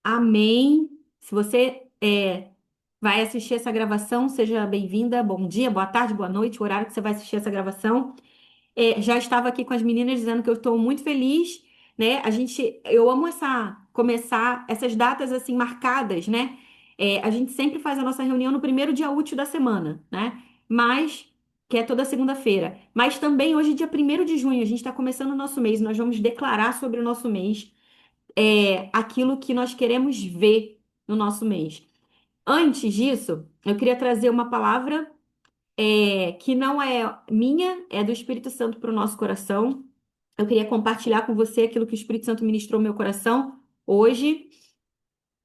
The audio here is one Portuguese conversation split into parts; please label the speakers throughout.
Speaker 1: Amém. Se você vai assistir essa gravação, seja bem-vinda. Bom dia, boa tarde, boa noite, o horário que você vai assistir essa gravação. Já estava aqui com as meninas dizendo que eu estou muito feliz, né? Eu amo começar essas datas assim marcadas, né? A gente sempre faz a nossa reunião no primeiro dia útil da semana, né? Mas que é toda segunda-feira. Mas também hoje, dia 1º de junho, a gente está começando o nosso mês. Nós vamos declarar sobre o nosso mês aquilo que nós queremos ver no nosso mês. Antes disso, eu queria trazer uma palavra que não é minha, é do Espírito Santo para o nosso coração. Eu queria compartilhar com você aquilo que o Espírito Santo ministrou no meu coração hoje.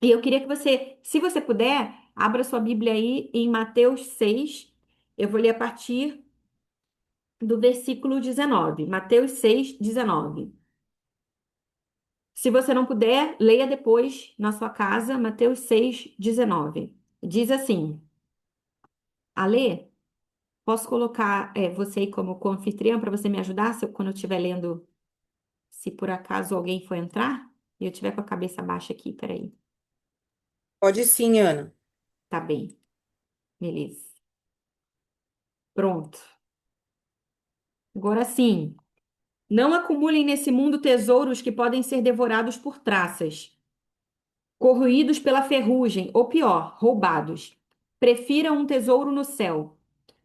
Speaker 1: E eu queria que você, se você puder, abra sua Bíblia aí em Mateus 6. Eu vou ler a partir do versículo 19. Mateus 6, 19. Se você não puder, leia depois na sua casa, Mateus 6, 19. Diz assim: Alê, posso colocar você aí como anfitriã para você me ajudar quando eu estiver lendo, se por acaso alguém for entrar e eu estiver com a cabeça baixa aqui, peraí.
Speaker 2: Pode sim, Ana.
Speaker 1: Tá bem, beleza. Pronto. Agora sim, não acumulem nesse mundo tesouros que podem ser devorados por traças, corroídos pela ferrugem, ou pior, roubados. Prefiram um tesouro no céu,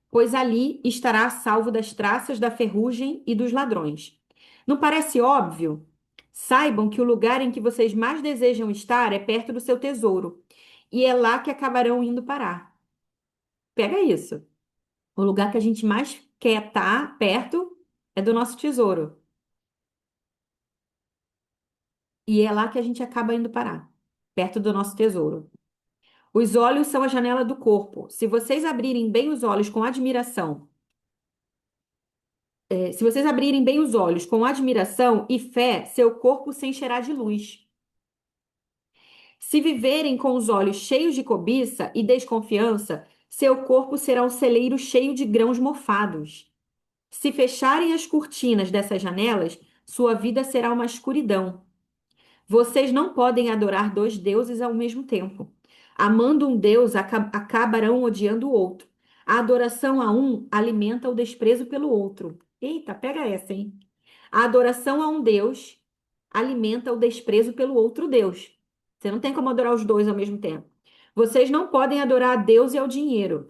Speaker 1: pois ali estará a salvo das traças da ferrugem e dos ladrões. Não parece óbvio? Saibam que o lugar em que vocês mais desejam estar é perto do seu tesouro, e é lá que acabarão indo parar. Pega isso. O lugar que a gente mais quer estar perto é do nosso tesouro, e é lá que a gente acaba indo parar, perto do nosso tesouro. Os olhos são a janela do corpo. Se vocês abrirem bem os olhos com admiração Se vocês abrirem bem os olhos com admiração e fé, seu corpo se encherá de luz. Se viverem com os olhos cheios de cobiça e desconfiança, seu corpo será um celeiro cheio de grãos mofados. Se fecharem as cortinas dessas janelas, sua vida será uma escuridão. Vocês não podem adorar dois deuses ao mesmo tempo. Amando um Deus, acabarão odiando o outro. A adoração a um alimenta o desprezo pelo outro. Eita, pega essa, hein? A adoração a um Deus alimenta o desprezo pelo outro Deus. Você não tem como adorar os dois ao mesmo tempo. Vocês não podem adorar a Deus e ao dinheiro.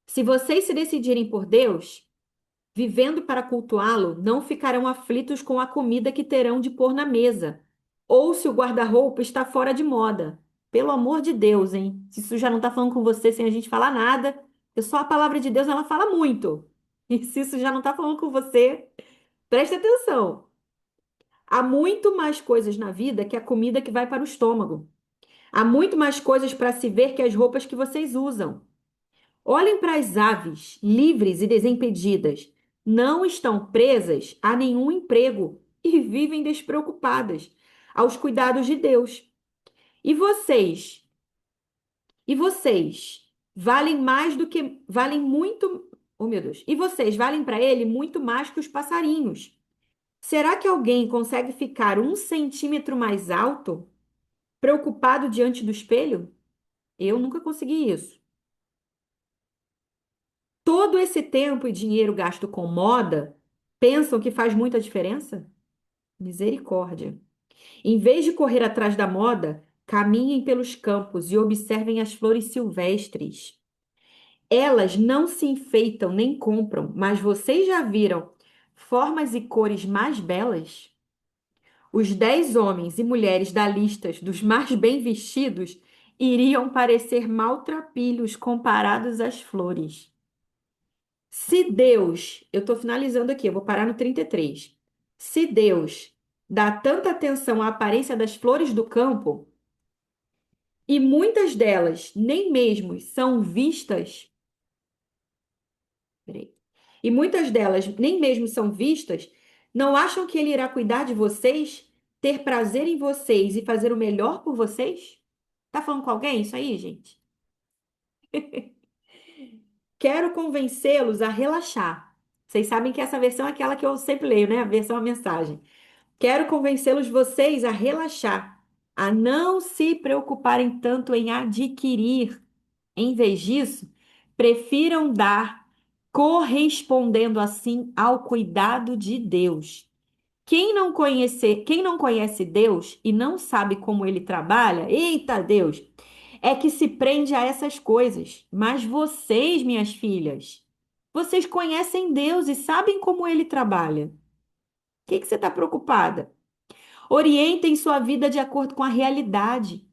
Speaker 1: Se vocês se decidirem por Deus, vivendo para cultuá-lo, não ficarão aflitos com a comida que terão de pôr na mesa, ou se o guarda-roupa está fora de moda. Pelo amor de Deus, hein? Se isso já não está falando com você sem a gente falar nada, porque só a palavra de Deus ela fala muito. E se isso já não está falando com você, preste atenção. Há muito mais coisas na vida que a comida que vai para o estômago. Há muito mais coisas para se ver que as roupas que vocês usam. Olhem para as aves, livres e desimpedidas. Não estão presas a nenhum emprego e vivem despreocupadas aos cuidados de Deus. E vocês? E vocês valem mais do que valem muito, oh meu Deus. E vocês valem para ele muito mais que os passarinhos. Será que alguém consegue ficar 1 centímetro mais alto, preocupado diante do espelho? Eu nunca consegui isso. Todo esse tempo e dinheiro gasto com moda, pensam que faz muita diferença? Misericórdia. Em vez de correr atrás da moda, caminhem pelos campos e observem as flores silvestres. Elas não se enfeitam nem compram, mas vocês já viram formas e cores mais belas? Os 10 homens e mulheres da lista dos mais bem vestidos iriam parecer maltrapilhos comparados às flores. Se Deus, eu estou finalizando aqui, eu vou parar no 33. Se Deus dá tanta atenção à aparência das flores do campo, e muitas delas nem mesmo são vistas, peraí, e muitas delas nem mesmo são vistas, não acham que Ele irá cuidar de vocês, ter prazer em vocês e fazer o melhor por vocês? Tá falando com alguém isso aí, gente? Quero convencê-los a relaxar. Vocês sabem que essa versão é aquela que eu sempre leio, né? A versão a mensagem. Quero convencê-los vocês a relaxar. a não se preocuparem tanto em adquirir. Em vez disso, prefiram dar, correspondendo assim ao cuidado de Deus. Quem não conhece Deus e não sabe como ele trabalha, eita Deus, é que se prende a essas coisas. Mas vocês, minhas filhas, vocês conhecem Deus e sabem como ele trabalha. O que você está preocupada? Orientem sua vida de acordo com a realidade,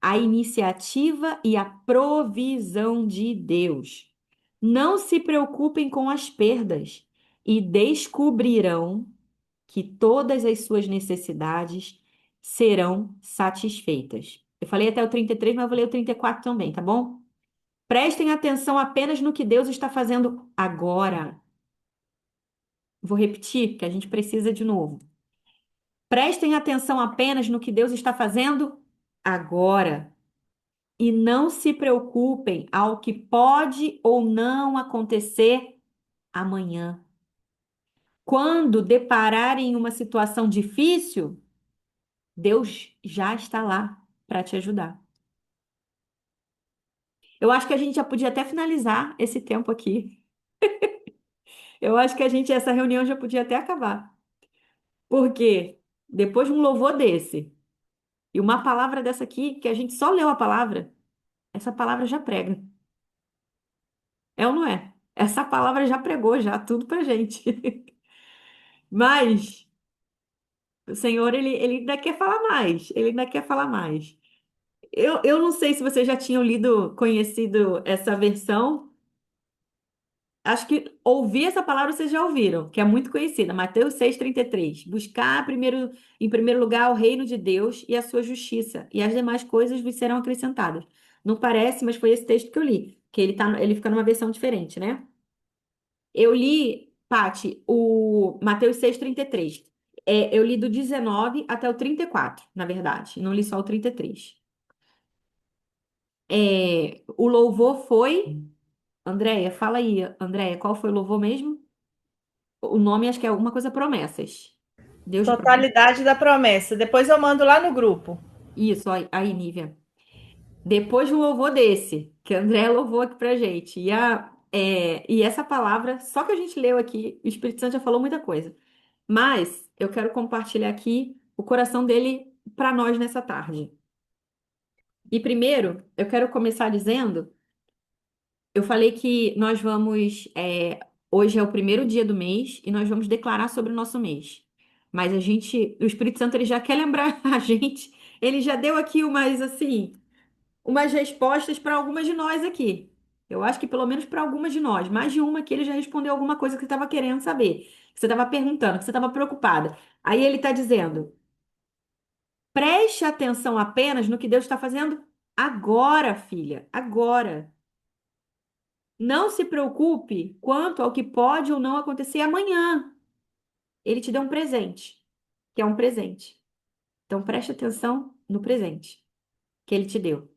Speaker 1: a iniciativa e a provisão de Deus. Não se preocupem com as perdas e descobrirão que todas as suas necessidades serão satisfeitas. Eu falei até o 33, mas eu vou ler o 34 também, tá bom? Prestem atenção apenas no que Deus está fazendo agora. Vou repetir, que a gente precisa de novo. Prestem atenção apenas no que Deus está fazendo agora. E não se preocupem ao que pode ou não acontecer amanhã. Quando depararem uma situação difícil, Deus já está lá para te ajudar. Eu acho que a gente já podia até finalizar esse tempo aqui. Eu acho que essa reunião já podia até acabar. Porque depois de um louvor desse e uma palavra dessa aqui, que a gente só leu a palavra, essa palavra já prega. É ou não é? Essa palavra já pregou já tudo pra gente. Mas o Senhor, ele ainda quer falar mais. Ele ainda quer falar mais. Eu não sei se vocês já tinham lido, conhecido essa versão. Acho que ouvir essa palavra vocês já ouviram, que é muito conhecida. Mateus 6,33. Buscar primeiro, em primeiro lugar o reino de Deus e a sua justiça, e as demais coisas vos serão acrescentadas. Não parece, mas foi esse texto que eu li, que ele fica numa versão diferente, né? Eu li, Pati, o Mateus 6,33. Eu li do 19 até o 34, na verdade. Não li só o 33. O louvor foi. Andréia, fala aí, Andréia, qual foi o louvor mesmo? O nome acho que é alguma coisa promessas. Deus de promessas.
Speaker 3: Totalidade da promessa. Depois eu mando lá no grupo.
Speaker 1: Isso, aí, Nívia. Depois de um louvor desse, que a Andréia louvou aqui pra gente, e essa palavra, só que a gente leu aqui, o Espírito Santo já falou muita coisa. Mas eu quero compartilhar aqui o coração dele para nós nessa tarde. E primeiro, eu quero começar dizendo, eu falei que nós vamos, hoje é o primeiro dia do mês e nós vamos declarar sobre o nosso mês. Mas o Espírito Santo, ele já quer lembrar a gente, ele já deu aqui umas respostas para algumas de nós aqui. Eu acho que pelo menos para algumas de nós, mais de uma que ele já respondeu alguma coisa que você estava querendo saber, que você estava perguntando, que você estava preocupada. Aí ele está dizendo: preste atenção apenas no que Deus está fazendo agora, filha, agora. Não se preocupe quanto ao que pode ou não acontecer amanhã. Ele te deu um presente, que é um presente. Então preste atenção no presente que ele te deu.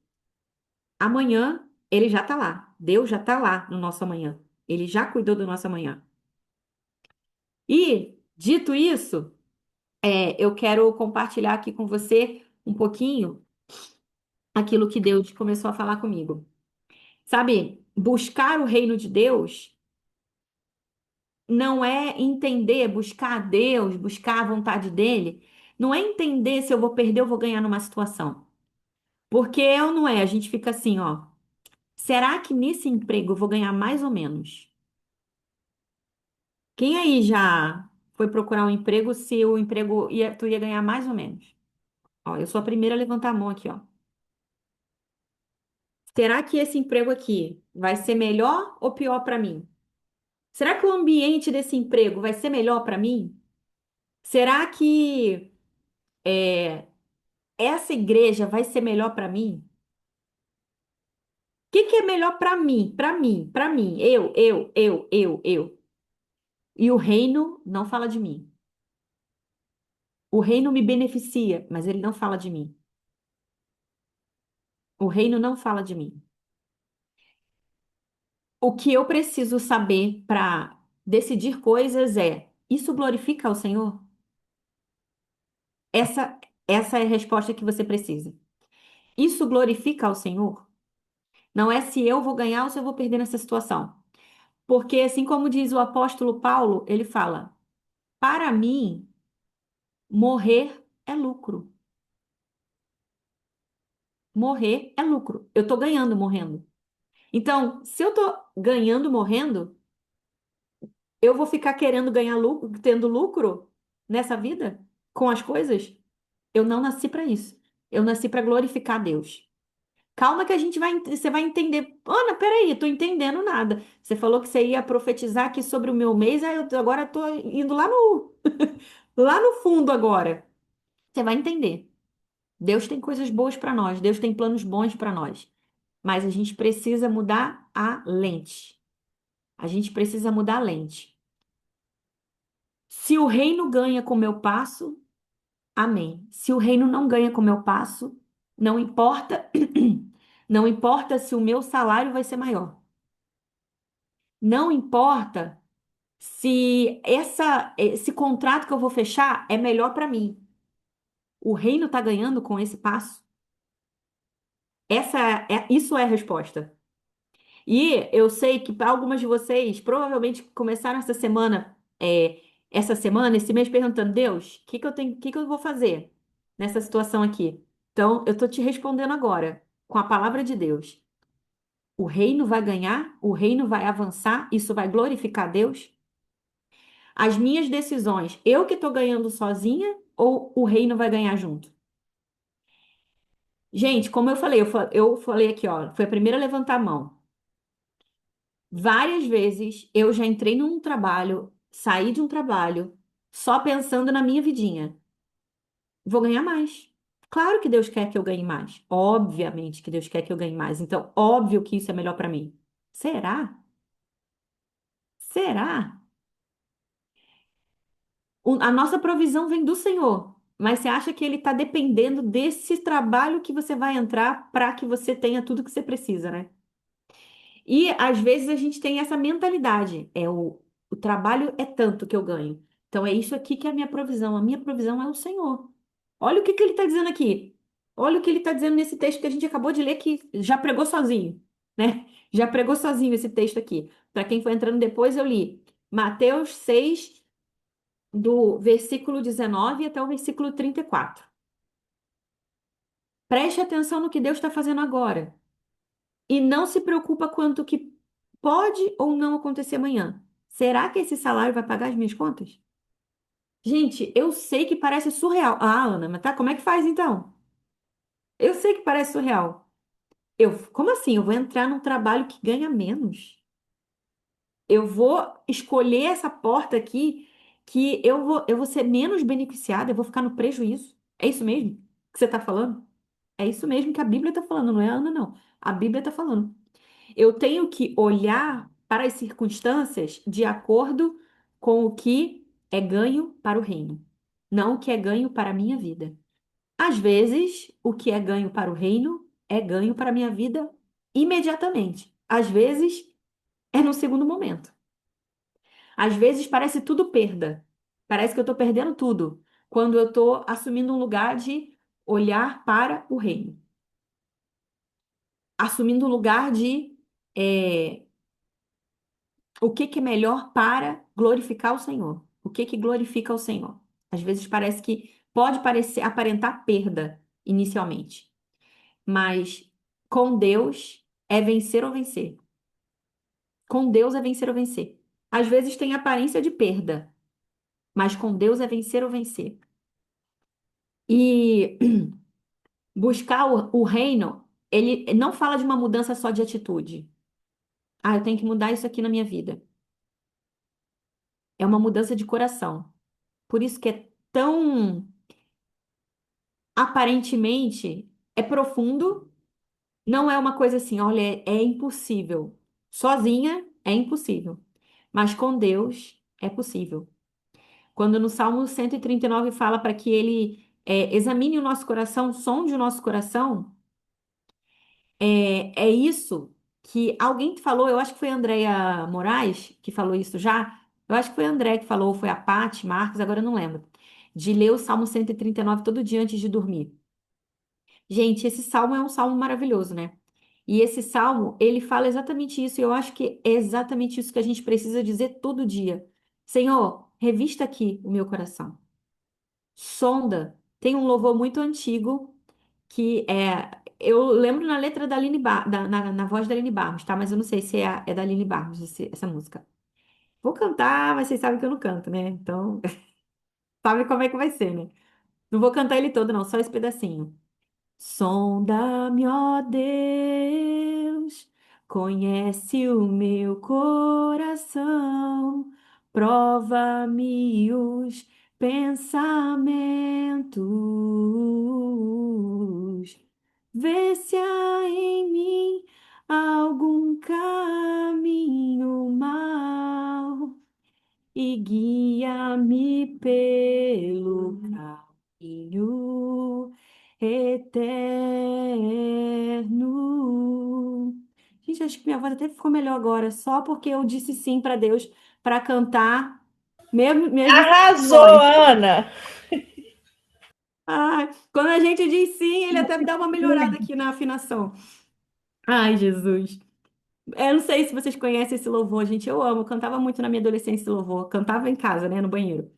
Speaker 1: Amanhã, ele já está lá. Deus já está lá no nosso amanhã. Ele já cuidou do nosso amanhã. E, dito isso, eu quero compartilhar aqui com você um pouquinho aquilo que Deus começou a falar comigo. Sabe, buscar o reino de Deus não é entender, buscar a Deus, buscar a vontade dele, não é entender se eu vou perder ou vou ganhar numa situação. Porque é ou não é, a gente fica assim, ó. Será que nesse emprego eu vou ganhar mais ou menos? Quem aí já foi procurar um emprego se o emprego tu ia ganhar mais ou menos? Ó, eu sou a primeira a levantar a mão aqui, ó. Será que esse emprego aqui vai ser melhor ou pior para mim? Será que o ambiente desse emprego vai ser melhor para mim? Será que essa igreja vai ser melhor para mim? O que que é melhor para mim? Para mim, para mim. Eu. E o reino não fala de mim. O reino me beneficia, mas ele não fala de mim. O reino não fala de mim. O que eu preciso saber para decidir coisas é: isso glorifica ao Senhor? Essa, Essa é a resposta que você precisa. Isso glorifica ao Senhor? Não é se eu vou ganhar ou se eu vou perder nessa situação. Porque, assim como diz o apóstolo Paulo, ele fala: para mim, morrer é lucro. Morrer é lucro. Eu tô ganhando morrendo. Então, se eu tô ganhando morrendo, eu vou ficar querendo ganhar lucro, tendo lucro nessa vida com as coisas? Eu não nasci para isso. Eu nasci para glorificar Deus. Calma que a gente vai, você vai entender. Ana, peraí, tô entendendo nada. Você falou que você ia profetizar aqui sobre o meu mês, aí eu agora tô indo lá no lá no fundo agora. Você vai entender. Deus tem coisas boas para nós, Deus tem planos bons para nós. Mas a gente precisa mudar a lente. A gente precisa mudar a lente. Se o reino ganha com o meu passo, amém. Se o reino não ganha com o meu passo, não importa, não importa se o meu salário vai ser maior. Não importa se esse contrato que eu vou fechar é melhor para mim. O reino está ganhando com esse passo? Isso é a resposta. E eu sei que para algumas de vocês provavelmente começaram essa semana, esse mês perguntando, Deus, o que que eu vou fazer nessa situação aqui? Então, eu estou te respondendo agora, com a palavra de Deus. O reino vai ganhar, o reino vai avançar, isso vai glorificar Deus? As minhas decisões, eu que estou ganhando sozinha ou o reino vai ganhar junto? Gente, como eu falei, eu falei aqui, ó, foi a primeira a levantar a mão. Várias vezes eu já entrei num trabalho, saí de um trabalho, só pensando na minha vidinha. Vou ganhar mais. Claro que Deus quer que eu ganhe mais. Obviamente que Deus quer que eu ganhe mais. Então, óbvio que isso é melhor para mim. Será? Será? A nossa provisão vem do Senhor, mas você acha que Ele está dependendo desse trabalho que você vai entrar para que você tenha tudo que você precisa, né? E às vezes a gente tem essa mentalidade, o trabalho é tanto que eu ganho. Então é isso aqui que é a minha provisão. A minha provisão é o Senhor. Olha o que que ele está dizendo aqui. Olha o que ele está dizendo nesse texto que a gente acabou de ler, que já pregou sozinho, né? Já pregou sozinho esse texto aqui. Para quem foi entrando depois, eu li Mateus 6, do versículo 19 até o versículo 34. Preste atenção no que Deus está fazendo agora. E não se preocupa quanto que pode ou não acontecer amanhã. Será que esse salário vai pagar as minhas contas? Gente, eu sei que parece surreal. Ah, Ana, mas tá, como é que faz então? Eu sei que parece surreal. Como assim? Eu vou entrar num trabalho que ganha menos? Eu vou escolher essa porta aqui que eu vou ser menos beneficiada, eu vou ficar no prejuízo. É isso mesmo que você está falando? É isso mesmo que a Bíblia está falando, não é a Ana, não. A Bíblia está falando. Eu tenho que olhar para as circunstâncias de acordo com o que é ganho para o reino, não o que é ganho para a minha vida. Às vezes, o que é ganho para o reino é ganho para a minha vida imediatamente. Às vezes, é no segundo momento. Às vezes, parece tudo perda. Parece que eu estou perdendo tudo quando eu estou assumindo um lugar de olhar para o reino, assumindo um lugar de eh, o que que é melhor para glorificar o Senhor? O que que glorifica o Senhor? Às vezes parece que pode parecer aparentar perda inicialmente, mas com Deus é vencer ou vencer. Com Deus é vencer ou vencer. Às vezes tem aparência de perda, mas com Deus é vencer ou vencer. E buscar o reino, ele não fala de uma mudança só de atitude. Ah, eu tenho que mudar isso aqui na minha vida. É uma mudança de coração. Por isso que é tão aparentemente é profundo, não é uma coisa assim, olha, é impossível. Sozinha é impossível, mas com Deus é possível. Quando no Salmo 139 fala para que ele examine o nosso coração, sonde o nosso coração, é isso que alguém falou, eu acho que foi a Andréia Moraes que falou isso já, eu acho que foi a André que falou, foi a Paty Marques, agora eu não lembro. de ler o Salmo 139 todo dia antes de dormir. Gente, esse salmo é um salmo maravilhoso, né? E esse salmo, ele fala exatamente isso, e eu acho que é exatamente isso que a gente precisa dizer todo dia. Senhor, revista aqui o meu coração. Sonda. Tem um louvor muito antigo que é. Eu lembro na letra da Aline na voz da Aline Barros, tá? Mas eu não sei se é da Aline Barros essa música. Vou cantar, mas vocês sabem que eu não canto, né? Então, sabe como é que vai ser, né? Não vou cantar ele todo, não, só esse pedacinho. Sonda-me, ó Deus, conhece o meu coração, prova-me os pensamentos, vê se há em mim algum caminho mau e guia-me pelo caminho eterno. Gente, acho que minha voz até ficou melhor agora, só porque eu disse sim para Deus para cantar, mesmo sem
Speaker 3: Arrasou,
Speaker 1: voz.
Speaker 3: Ana!
Speaker 1: Ai, quando a gente diz sim, ele até dá uma melhorada aqui na afinação. Ai, Jesus. Eu não sei se vocês conhecem esse louvor, gente. Eu amo. Eu cantava muito na minha adolescência esse louvor. Cantava em casa, né? No banheiro.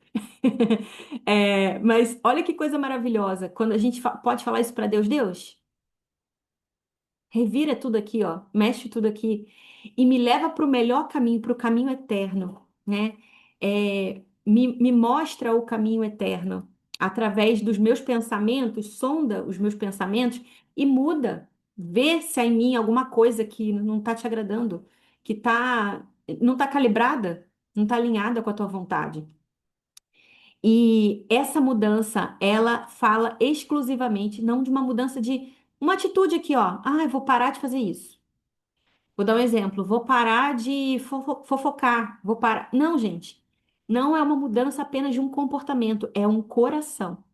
Speaker 1: Mas olha que coisa maravilhosa. Quando a gente pode falar isso para Deus, Deus, revira tudo aqui, ó. Mexe tudo aqui e me leva para o melhor caminho, para o caminho eterno, né? Me mostra o caminho eterno através dos meus pensamentos, sonda os meus pensamentos e muda. Vê se há em mim alguma coisa que não está te agradando, que não está calibrada, não está alinhada com a tua vontade. E essa mudança, ela fala exclusivamente, não de uma mudança de uma atitude aqui, ó. Ah, eu vou parar de fazer isso. Vou dar um exemplo. Vou parar de fofocar. Vou parar. Não, gente. Não é uma mudança apenas de um comportamento, é um coração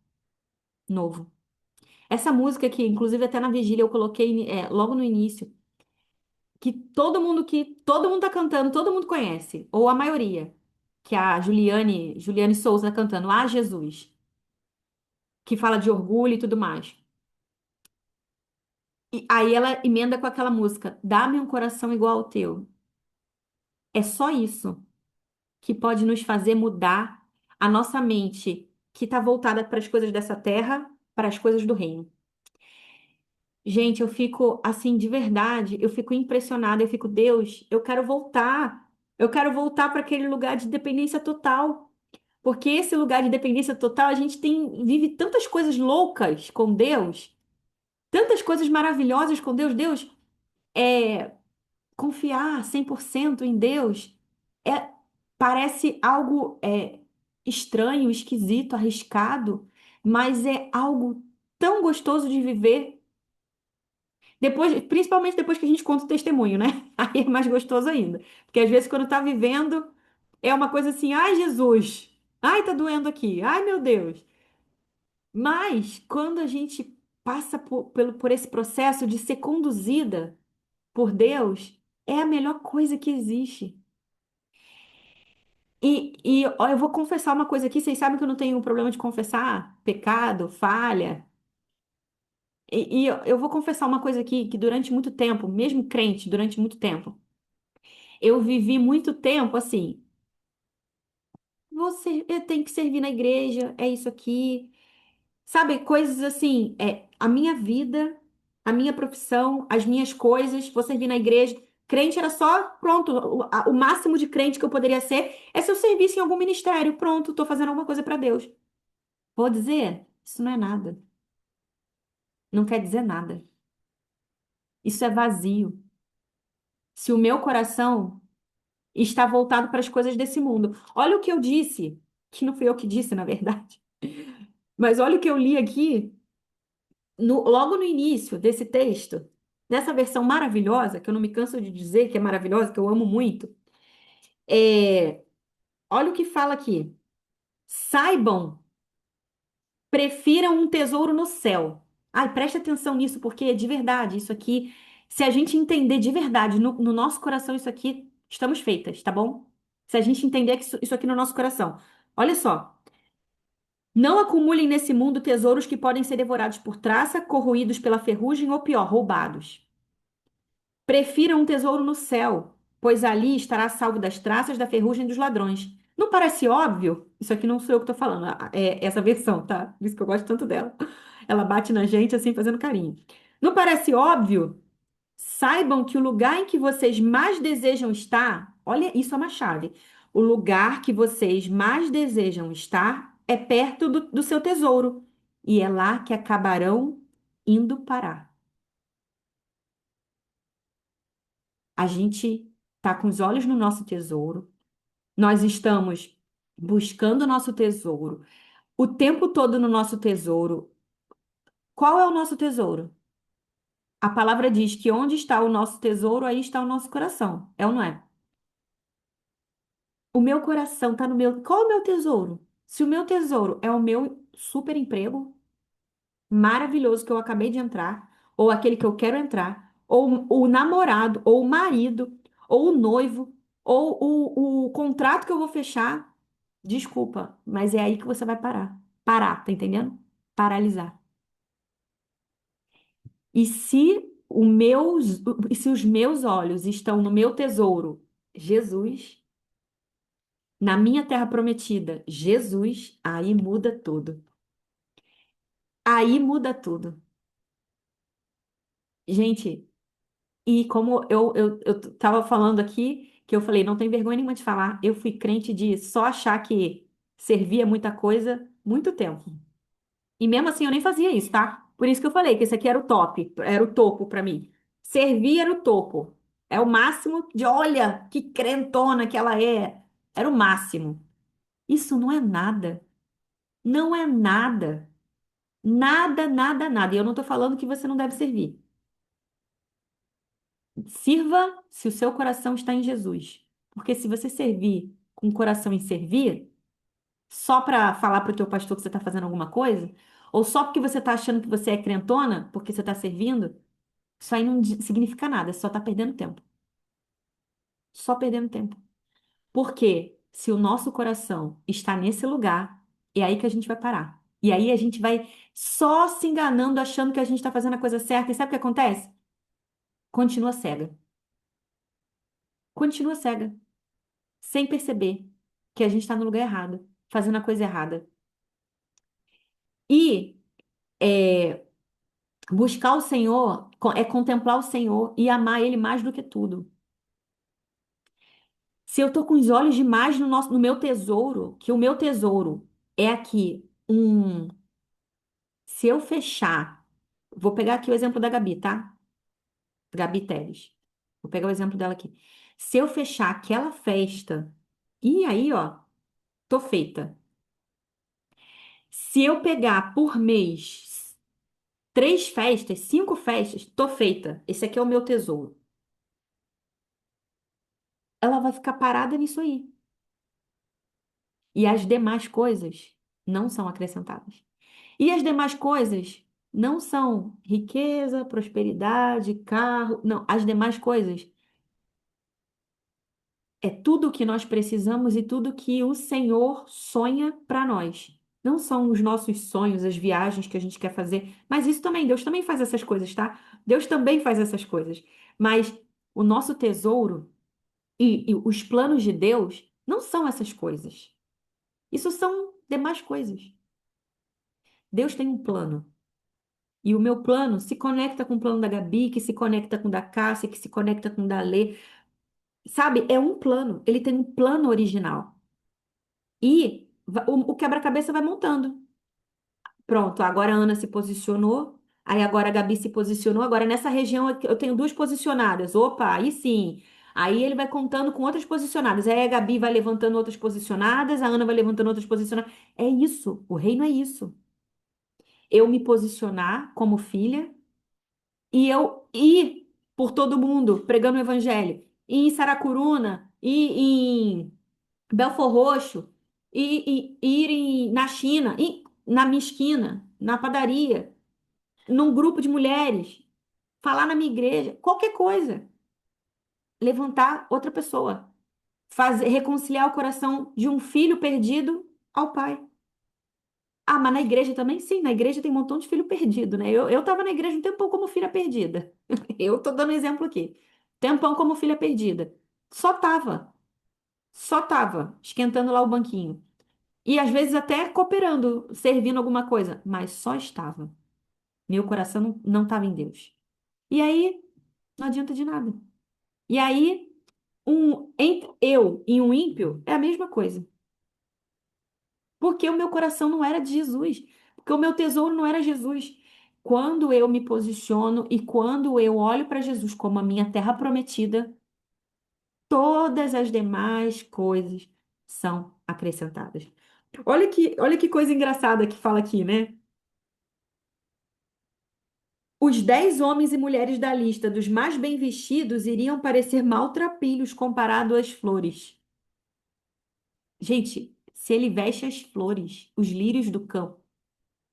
Speaker 1: novo. Essa música que, inclusive, até na vigília eu coloquei logo no início, que todo mundo tá cantando, todo mundo conhece, ou a maioria, que é a Juliane Souza cantando, Ah, Jesus, que fala de orgulho e tudo mais. E aí ela emenda com aquela música, Dá-me um coração igual ao teu. É só isso que pode nos fazer mudar a nossa mente, que está voltada para as coisas dessa terra, para as coisas do reino. Gente, eu fico assim, de verdade, eu fico impressionada, eu fico, Deus, eu quero voltar. Eu quero voltar para aquele lugar de dependência total. Porque esse lugar de dependência total, a gente vive tantas coisas loucas com Deus, tantas coisas maravilhosas com Deus. Deus, é, confiar 100% em Deus é, parece algo estranho, esquisito, arriscado, mas é algo tão gostoso de viver. Depois, principalmente depois que a gente conta o testemunho, né? Aí é mais gostoso ainda. Porque às vezes quando tá vivendo, é uma coisa assim, ai Jesus, ai tá doendo aqui, ai meu Deus. Mas quando a gente passa por esse processo de ser conduzida por Deus, é a melhor coisa que existe. E ó, eu vou confessar uma coisa aqui, vocês sabem que eu não tenho problema de confessar pecado, falha. E eu vou confessar uma coisa aqui, que durante muito tempo, mesmo crente, durante muito tempo, eu vivi muito tempo assim, eu tenho que servir na igreja, é isso aqui. Sabe, coisas assim, a minha vida, a minha profissão, as minhas coisas, vou servir na igreja. Crente era só, pronto, o máximo de crente que eu poderia ser é se eu servisse em algum ministério. Pronto, estou fazendo alguma coisa para Deus. Vou dizer, isso não é nada. Não quer dizer nada. Isso é vazio. Se o meu coração está voltado para as coisas desse mundo. Olha o que eu disse, que não fui eu que disse, na verdade. Mas olha o que eu li aqui logo no início desse texto, nessa versão maravilhosa, que eu não me canso de dizer que é maravilhosa, que eu amo muito. É, olha o que fala aqui. Saibam, prefiram um tesouro no céu. Ai, preste atenção nisso, porque de verdade, isso aqui, se a gente entender de verdade no nosso coração, isso aqui, estamos feitas, tá bom? Se a gente entender isso aqui no nosso coração. Olha só. Não acumulem nesse mundo tesouros que podem ser devorados por traça, corroídos pela ferrugem ou pior, roubados. Prefiram um tesouro no céu, pois ali estará salvo das traças, da ferrugem dos ladrões. Não parece óbvio? Isso aqui não sou eu que estou falando, é essa versão, tá? Por isso que eu gosto tanto dela. Ela bate na gente assim, fazendo carinho. Não parece óbvio? Saibam que o lugar em que vocês mais desejam estar, olha, isso é uma chave. O lugar que vocês mais desejam estar é perto do seu tesouro, e é lá que acabarão indo parar. A gente está com os olhos no nosso tesouro, nós estamos buscando o nosso tesouro, o tempo todo no nosso tesouro. Qual é o nosso tesouro? A palavra diz que onde está o nosso tesouro, aí está o nosso coração. É ou não é? O meu coração está no meu. Qual é o meu tesouro? Se o meu tesouro é o meu super emprego maravilhoso que eu acabei de entrar, ou aquele que eu quero entrar, ou o namorado, ou o marido, ou o noivo, ou o contrato que eu vou fechar, desculpa, mas é aí que você vai parar. Parar, tá entendendo? Paralisar. E se os meus olhos estão no meu tesouro, Jesus, na minha terra prometida, Jesus, aí muda tudo. Aí muda tudo. Gente, e como eu tava falando aqui, que eu falei, não tem vergonha nenhuma de falar, eu fui crente de só achar que servia muita coisa muito tempo. E mesmo assim eu nem fazia isso, tá? Por isso que eu falei que esse aqui era o top, era o topo pra mim. Servir era o topo. É o máximo de, olha, que crentona que ela é. Era o máximo. Isso não é nada. Não é nada. Nada, nada, nada. E eu não tô falando que você não deve servir. Sirva se o seu coração está em Jesus. Porque se você servir com o coração em servir, só para falar para o teu pastor que você está fazendo alguma coisa, ou só porque você está achando que você é crentona, porque você está servindo, isso aí não significa nada, você só está perdendo tempo. Só perdendo tempo. Porque se o nosso coração está nesse lugar, é aí que a gente vai parar. E aí a gente vai só se enganando, achando que a gente está fazendo a coisa certa. E sabe o que acontece? Continua cega. Continua cega. Sem perceber que a gente está no lugar errado, fazendo a coisa errada. E buscar o Senhor é contemplar o Senhor e amar Ele mais do que tudo. Se eu tô com os olhos demais no meu tesouro, que o meu tesouro é aqui se eu fechar, vou pegar aqui o exemplo da Gabi, tá? Gabi Teles. Vou pegar o exemplo dela aqui. Se eu fechar aquela festa, e aí, ó, tô feita. Se eu pegar por mês 3 festas, 5 festas, tô feita. Esse aqui é o meu tesouro. Ela vai ficar parada nisso aí. E as demais coisas não são acrescentadas. E as demais coisas não são riqueza, prosperidade, carro. Não, as demais coisas é tudo o que nós precisamos e tudo que o Senhor sonha para nós. Não são os nossos sonhos, as viagens que a gente quer fazer, mas isso também, Deus também faz essas coisas, tá? Deus também faz essas coisas. Mas o nosso tesouro e os planos de Deus não são essas coisas. Isso são demais coisas. Deus tem um plano. E o meu plano se conecta com o plano da Gabi, que se conecta com o da Cássia, que se conecta com o da Lê. Sabe? É um plano. Ele tem um plano original. E o quebra-cabeça vai montando. Pronto, agora a Ana se posicionou. Aí agora a Gabi se posicionou. Agora nessa região aqui eu tenho duas posicionadas. Opa, aí sim. Aí ele vai contando com outras posicionadas. Aí a Gabi vai levantando outras posicionadas, a Ana vai levantando outras posicionadas. É isso. O reino é isso. Eu me posicionar como filha e eu ir por todo mundo pregando o evangelho. Ir em Saracuruna, ir em Belfor Roxo, ir na China, ir na minha esquina, na padaria, num grupo de mulheres, falar na minha igreja, qualquer coisa. Levantar outra pessoa. Fazer, reconciliar o coração de um filho perdido ao pai. Ah, mas na igreja também? Sim, na igreja tem um montão de filho perdido, né? Eu tava na igreja um tempão como filha perdida. Eu tô dando exemplo aqui. Tempão como filha perdida. Só tava. Só tava esquentando lá o banquinho. E às vezes até cooperando, servindo alguma coisa, mas só estava. Meu coração não estava em Deus. E aí, não adianta de nada. E aí, entre eu e um ímpio é a mesma coisa. Porque o meu coração não era de Jesus. Porque o meu tesouro não era Jesus. Quando eu me posiciono e quando eu olho para Jesus como a minha terra prometida, todas as demais coisas são acrescentadas. Olha que coisa engraçada que fala aqui, né? Os 10 homens e mulheres da lista dos mais bem vestidos iriam parecer maltrapilhos comparado às flores. Gente, se ele veste as flores, os lírios do campo,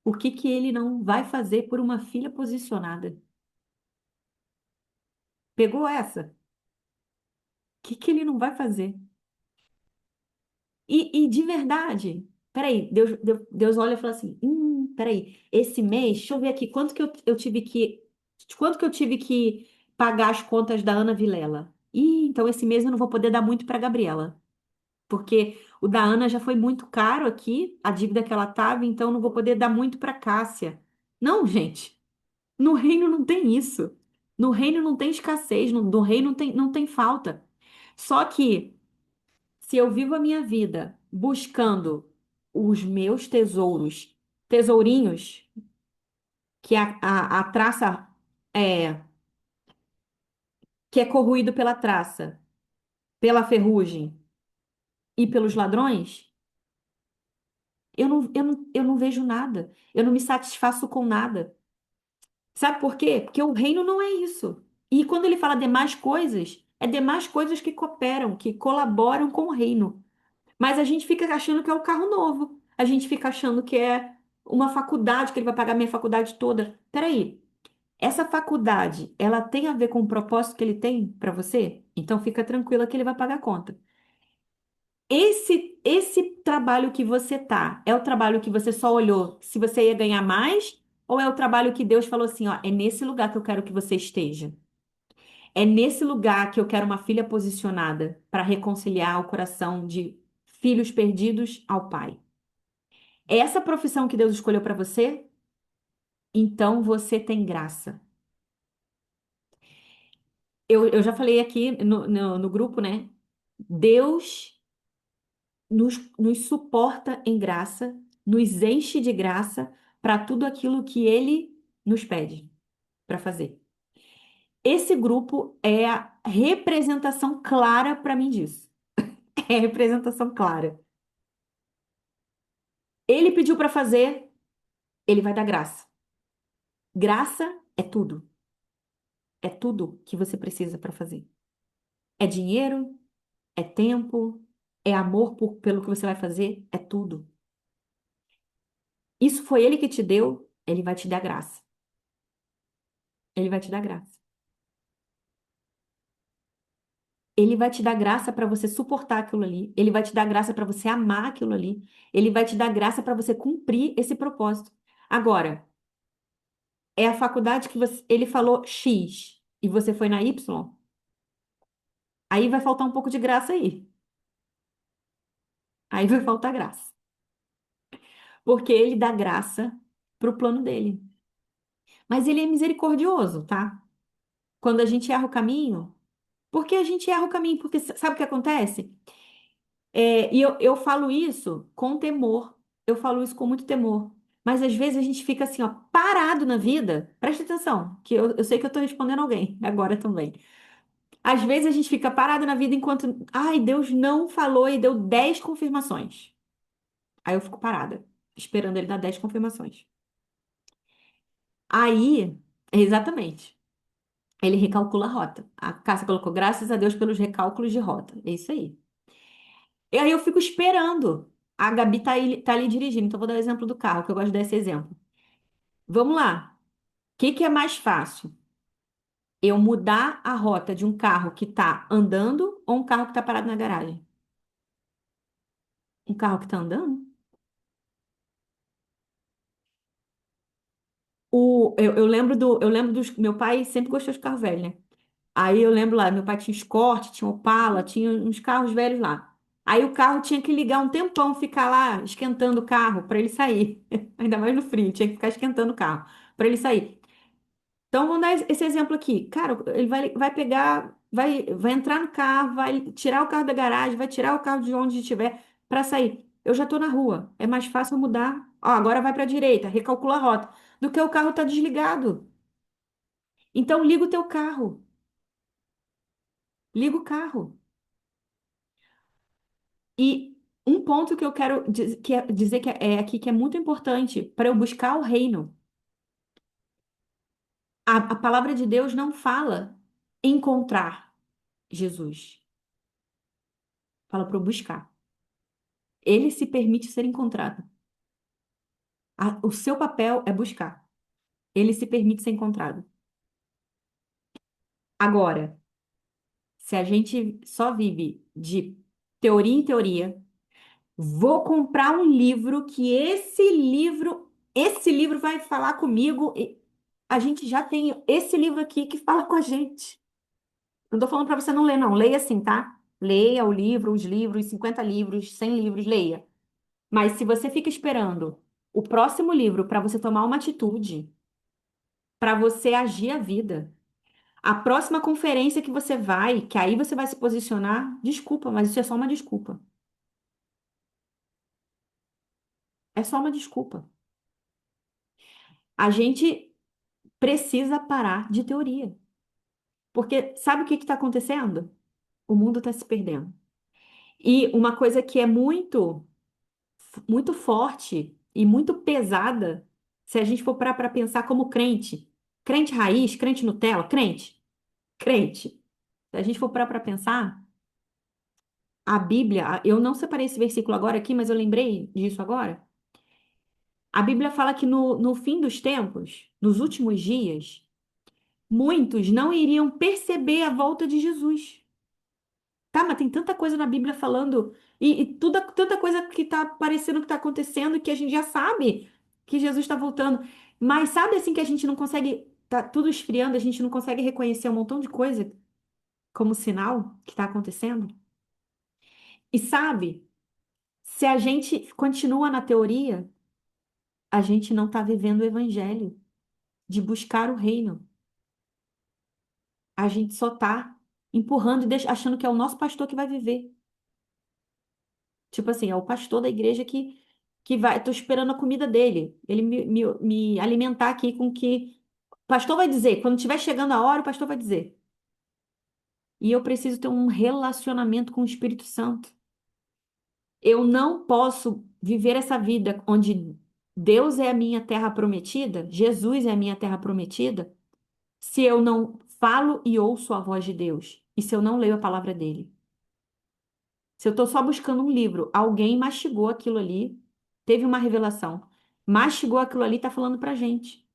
Speaker 1: o que que ele não vai fazer por uma filha posicionada? Pegou essa? O que que ele não vai fazer? E de verdade, peraí, Deus olha e fala assim: peraí, esse mês, deixa eu ver aqui, quanto que eu tive que pagar as contas da Ana Vilela? Então esse mês eu não vou poder dar muito para Gabriela, porque o da Ana já foi muito caro aqui, a dívida que ela tava, então eu não vou poder dar muito para Cássia. Não, gente, no reino não tem isso. No reino não tem escassez, no reino não tem falta. Só que se eu vivo a minha vida buscando os meus tesouros, tesourinhos, que a traça é, que é corroído pela traça, pela ferrugem e pelos ladrões, eu não vejo nada. Eu não me satisfaço com nada. Sabe por quê? Porque o reino não é isso. E quando ele fala demais coisas, é demais coisas que cooperam, que colaboram com o reino. Mas a gente fica achando que é o carro novo. A gente fica achando que é uma faculdade, que ele vai pagar minha faculdade toda. Peraí, essa faculdade, ela tem a ver com o propósito que ele tem para você? Então fica tranquila que ele vai pagar a conta. Esse trabalho que você tá, é o trabalho que você só olhou se você ia ganhar mais? Ou é o trabalho que Deus falou assim, ó, é nesse lugar que eu quero que você esteja? É nesse lugar que eu quero uma filha posicionada para reconciliar o coração de filhos perdidos ao pai. É essa profissão que Deus escolheu para você? Então você tem graça. Eu já falei aqui no grupo, né? Deus nos suporta em graça, nos enche de graça para tudo aquilo que Ele nos pede para fazer. Esse grupo é a representação clara para mim disso. É a representação clara. Ele pediu para fazer, ele vai dar graça. Graça é tudo. É tudo que você precisa para fazer. É dinheiro, é tempo, é amor pelo que você vai fazer, é tudo. Isso foi ele que te deu, ele vai te dar graça. Ele vai te dar graça. Ele vai te dar graça para você suportar aquilo ali. Ele vai te dar graça para você amar aquilo ali. Ele vai te dar graça para você cumprir esse propósito. Agora, é a faculdade que ele falou X e você foi na Y, aí vai faltar um pouco de graça aí. Aí vai faltar graça. Porque ele dá graça pro plano dele. Mas ele é misericordioso, tá? Quando a gente erra o caminho, porque a gente erra o caminho, porque sabe o que acontece? Eu falo isso com temor, eu falo isso com muito temor. Mas às vezes a gente fica assim, ó, parado na vida. Presta atenção, que eu sei que eu tô respondendo alguém agora também. Às vezes a gente fica parado na vida enquanto, ai, Deus não falou e deu 10 confirmações. Aí eu fico parada, esperando ele dar 10 confirmações. Aí, exatamente. Ele recalcula a rota. A Cássia colocou, graças a Deus pelos recálculos de rota. É isso aí. E aí eu fico esperando. A Gabi tá ali dirigindo, então eu vou dar o exemplo do carro, que eu gosto desse exemplo. Vamos lá. O que que é mais fácil? Eu mudar a rota de um carro que tá andando ou um carro que tá parado na garagem? Um carro que tá andando? Eu lembro dos. Meu pai sempre gostou de carro velho, né? Aí eu lembro lá, meu pai tinha Escort, tinha Opala, tinha uns carros velhos lá. Aí o carro tinha que ligar um tempão, ficar lá esquentando o carro para ele sair. Ainda mais no frio, tinha que ficar esquentando o carro para ele sair. Então vamos dar esse exemplo aqui. Cara, ele vai pegar, vai entrar no carro, vai tirar o carro da garagem, vai tirar o carro de onde estiver para sair. Eu já estou na rua. É mais fácil eu mudar. Ó, agora vai para a direita, recalcula a rota, do que o carro tá desligado. Então liga o teu carro. Liga o carro. E um ponto que eu quero dizer que é aqui que é muito importante para eu buscar o reino. A palavra de Deus não fala encontrar Jesus. Fala para eu buscar. Ele se permite ser encontrado. O seu papel é buscar. Ele se permite ser encontrado. Agora, se a gente só vive de teoria em teoria, vou comprar um livro que esse livro vai falar comigo. A gente já tem esse livro aqui que fala com a gente. Não tô falando para você não ler, não. Leia assim, tá? Leia o livro, os livros, 50 livros, 100 livros, leia. Mas se você fica esperando o próximo livro para você tomar uma atitude, para você agir a vida, a próxima conferência que você vai, que aí você vai se posicionar, desculpa, mas isso é só uma desculpa. É só uma desculpa. A gente precisa parar de teoria. Porque sabe o que está acontecendo? O mundo está se perdendo. E uma coisa que é muito forte e muito pesada, se a gente for parar para pensar como crente, crente raiz, crente Nutella, crente. Se a gente for parar para pensar, a Bíblia, eu não separei esse versículo agora aqui, mas eu lembrei disso agora. A Bíblia fala que no fim dos tempos, nos últimos dias, muitos não iriam perceber a volta de Jesus. Tá, mas tem tanta coisa na Bíblia falando, tanta coisa que tá parecendo que tá acontecendo que a gente já sabe que Jesus está voltando. Mas sabe assim que a gente não consegue, tá tudo esfriando, a gente não consegue reconhecer um montão de coisa como sinal que está acontecendo? E sabe, se a gente continua na teoria, a gente não está vivendo o evangelho de buscar o reino. A gente só está empurrando e achando que é o nosso pastor que vai viver. Tipo assim, é o pastor da igreja que vai. Tô esperando a comida dele. Ele me alimentar aqui com que. O pastor vai dizer. Quando estiver chegando a hora, o pastor vai dizer. E eu preciso ter um relacionamento com o Espírito Santo. Eu não posso viver essa vida onde Deus é a minha terra prometida, Jesus é a minha terra prometida, se eu não falo e ouço a voz de Deus. E se eu não leio a palavra dele. Se eu estou só buscando um livro, alguém mastigou aquilo ali, teve uma revelação, mastigou aquilo ali, e está falando pra gente.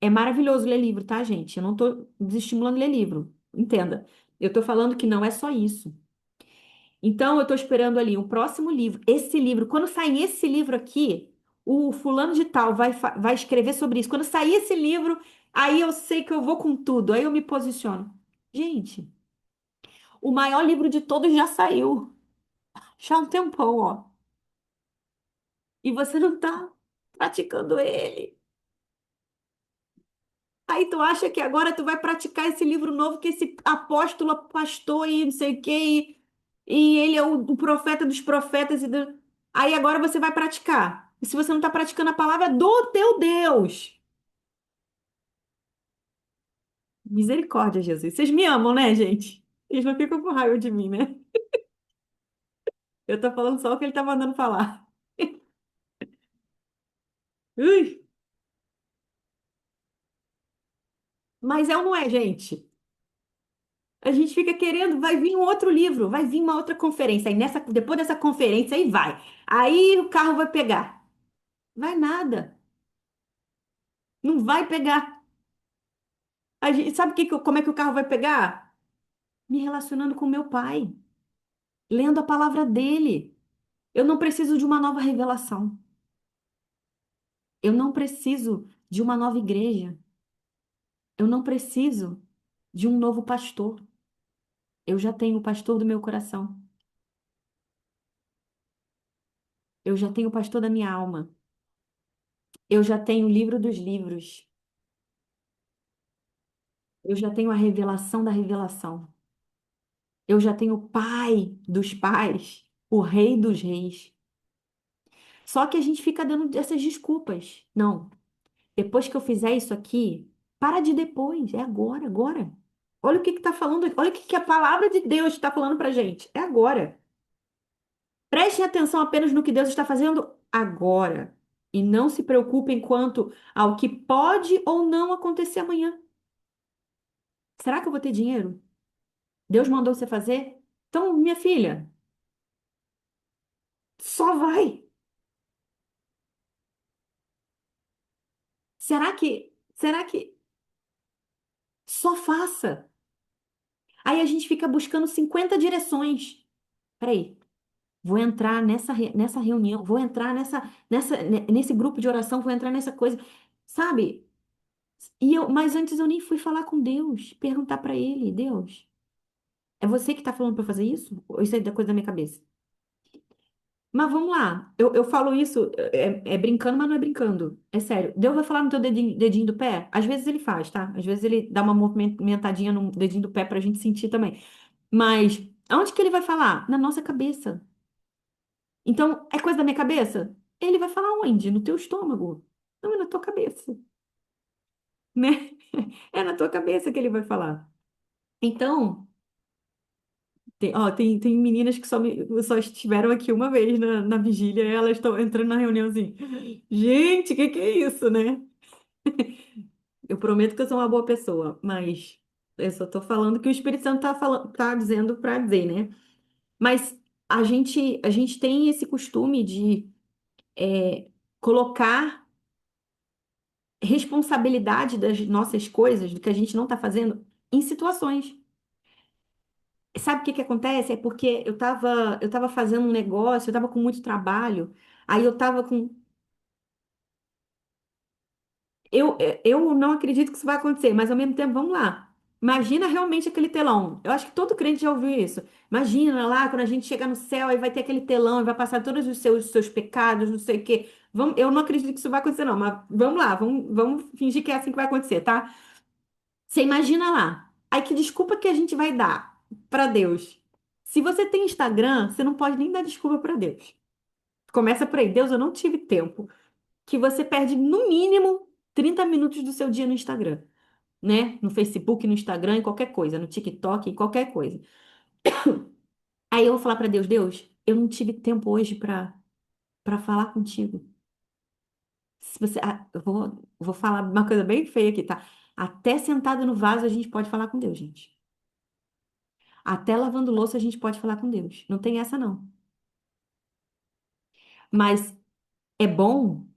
Speaker 1: É maravilhoso ler livro, tá, gente? Eu não estou desestimulando ler livro, entenda. Eu estou falando que não é só isso. Então, eu estou esperando ali um próximo livro. Esse livro, quando sair esse livro aqui, o fulano de tal vai escrever sobre isso. Quando sair esse livro, aí eu sei que eu vou com tudo, aí eu me posiciono. Gente, o maior livro de todos já saiu. Já há um tempão, ó. E você não está praticando ele. Aí tu acha que agora tu vai praticar esse livro novo que esse apóstolo pastor e não sei o quê, e ele é o profeta dos profetas. Aí agora você vai praticar. E se você não está praticando a palavra do teu Deus. Misericórdia, Jesus. Vocês me amam, né, gente? Eles não ficam com raiva de mim, né? Eu tô falando só o que ele tá mandando falar. Ui, mas é ou não é, gente? A gente fica querendo, vai vir um outro livro, vai vir uma outra conferência. Aí depois dessa conferência, aí vai. Aí o carro vai pegar. Vai nada. Não vai pegar. Sabe como é que o carro vai pegar? Me relacionando com meu pai, lendo a palavra dele. Eu não preciso de uma nova revelação. Eu não preciso de uma nova igreja. Eu não preciso de um novo pastor. Eu já tenho o pastor do meu coração. Eu já tenho o pastor da minha alma. Eu já tenho o livro dos livros. Eu já tenho a revelação da revelação. Eu já tenho o pai dos pais, o rei dos reis. Só que a gente fica dando essas desculpas. Não, depois que eu fizer isso aqui, para de depois, é agora, agora. Olha o que está falando, olha o que a palavra de Deus está falando para gente. É agora. Prestem atenção apenas no que Deus está fazendo agora. E não se preocupem quanto ao que pode ou não acontecer amanhã. Será que eu vou ter dinheiro? Deus mandou você fazer? Então, minha filha, só vai. Será que só faça? Aí a gente fica buscando 50 direções. Peraí, vou entrar nessa reunião, vou entrar nesse grupo de oração, vou entrar nessa coisa. Sabe? Mas antes eu nem fui falar com Deus, perguntar para ele, Deus, é você que está falando para fazer isso? Ou isso é da coisa da minha cabeça? Mas vamos lá, eu falo isso, é brincando, mas não é brincando. É sério. Deus vai falar no teu dedinho do pé? Às vezes ele faz, tá? Às vezes ele dá uma movimentadinha no dedinho do pé pra gente sentir também. Mas aonde que ele vai falar? Na nossa cabeça. Então, é coisa da minha cabeça? Ele vai falar onde? No teu estômago. Não, é na tua cabeça, né? É na tua cabeça que ele vai falar. Então, tem meninas que só estiveram aqui uma vez na vigília e elas estão entrando na reunião assim. Gente, o que é isso, né? Eu prometo que eu sou uma boa pessoa, mas eu só tô falando que o Espírito Santo tá dizendo para dizer, né? Mas a gente tem esse costume de colocar responsabilidade das nossas coisas, do que a gente não tá fazendo, em situações. Sabe o que que acontece? É porque eu tava fazendo um negócio, eu tava com muito trabalho, aí eu tava com. Eu não acredito que isso vai acontecer, mas ao mesmo tempo, vamos lá. Imagina realmente aquele telão. Eu acho que todo crente já ouviu isso. Imagina lá, quando a gente chegar no céu, aí vai ter aquele telão, e vai passar todos os seus pecados, não sei o quê. Eu não acredito que isso vai acontecer, não, mas vamos lá, vamos fingir que é assim que vai acontecer, tá? Você imagina lá. Aí que desculpa que a gente vai dar para Deus? Se você tem Instagram, você não pode nem dar desculpa para Deus. Começa por aí. Deus, eu não tive tempo. Que você perde no mínimo 30 minutos do seu dia no Instagram, né? No Facebook, no Instagram, em qualquer coisa, no TikTok, em qualquer coisa. Aí eu vou falar para Deus, Deus, eu não tive tempo hoje para falar contigo. Se você, eu vou falar uma coisa bem feia aqui, tá? Até sentado no vaso a gente pode falar com Deus, gente. Até lavando louça a gente pode falar com Deus. Não tem essa, não. Mas é bom,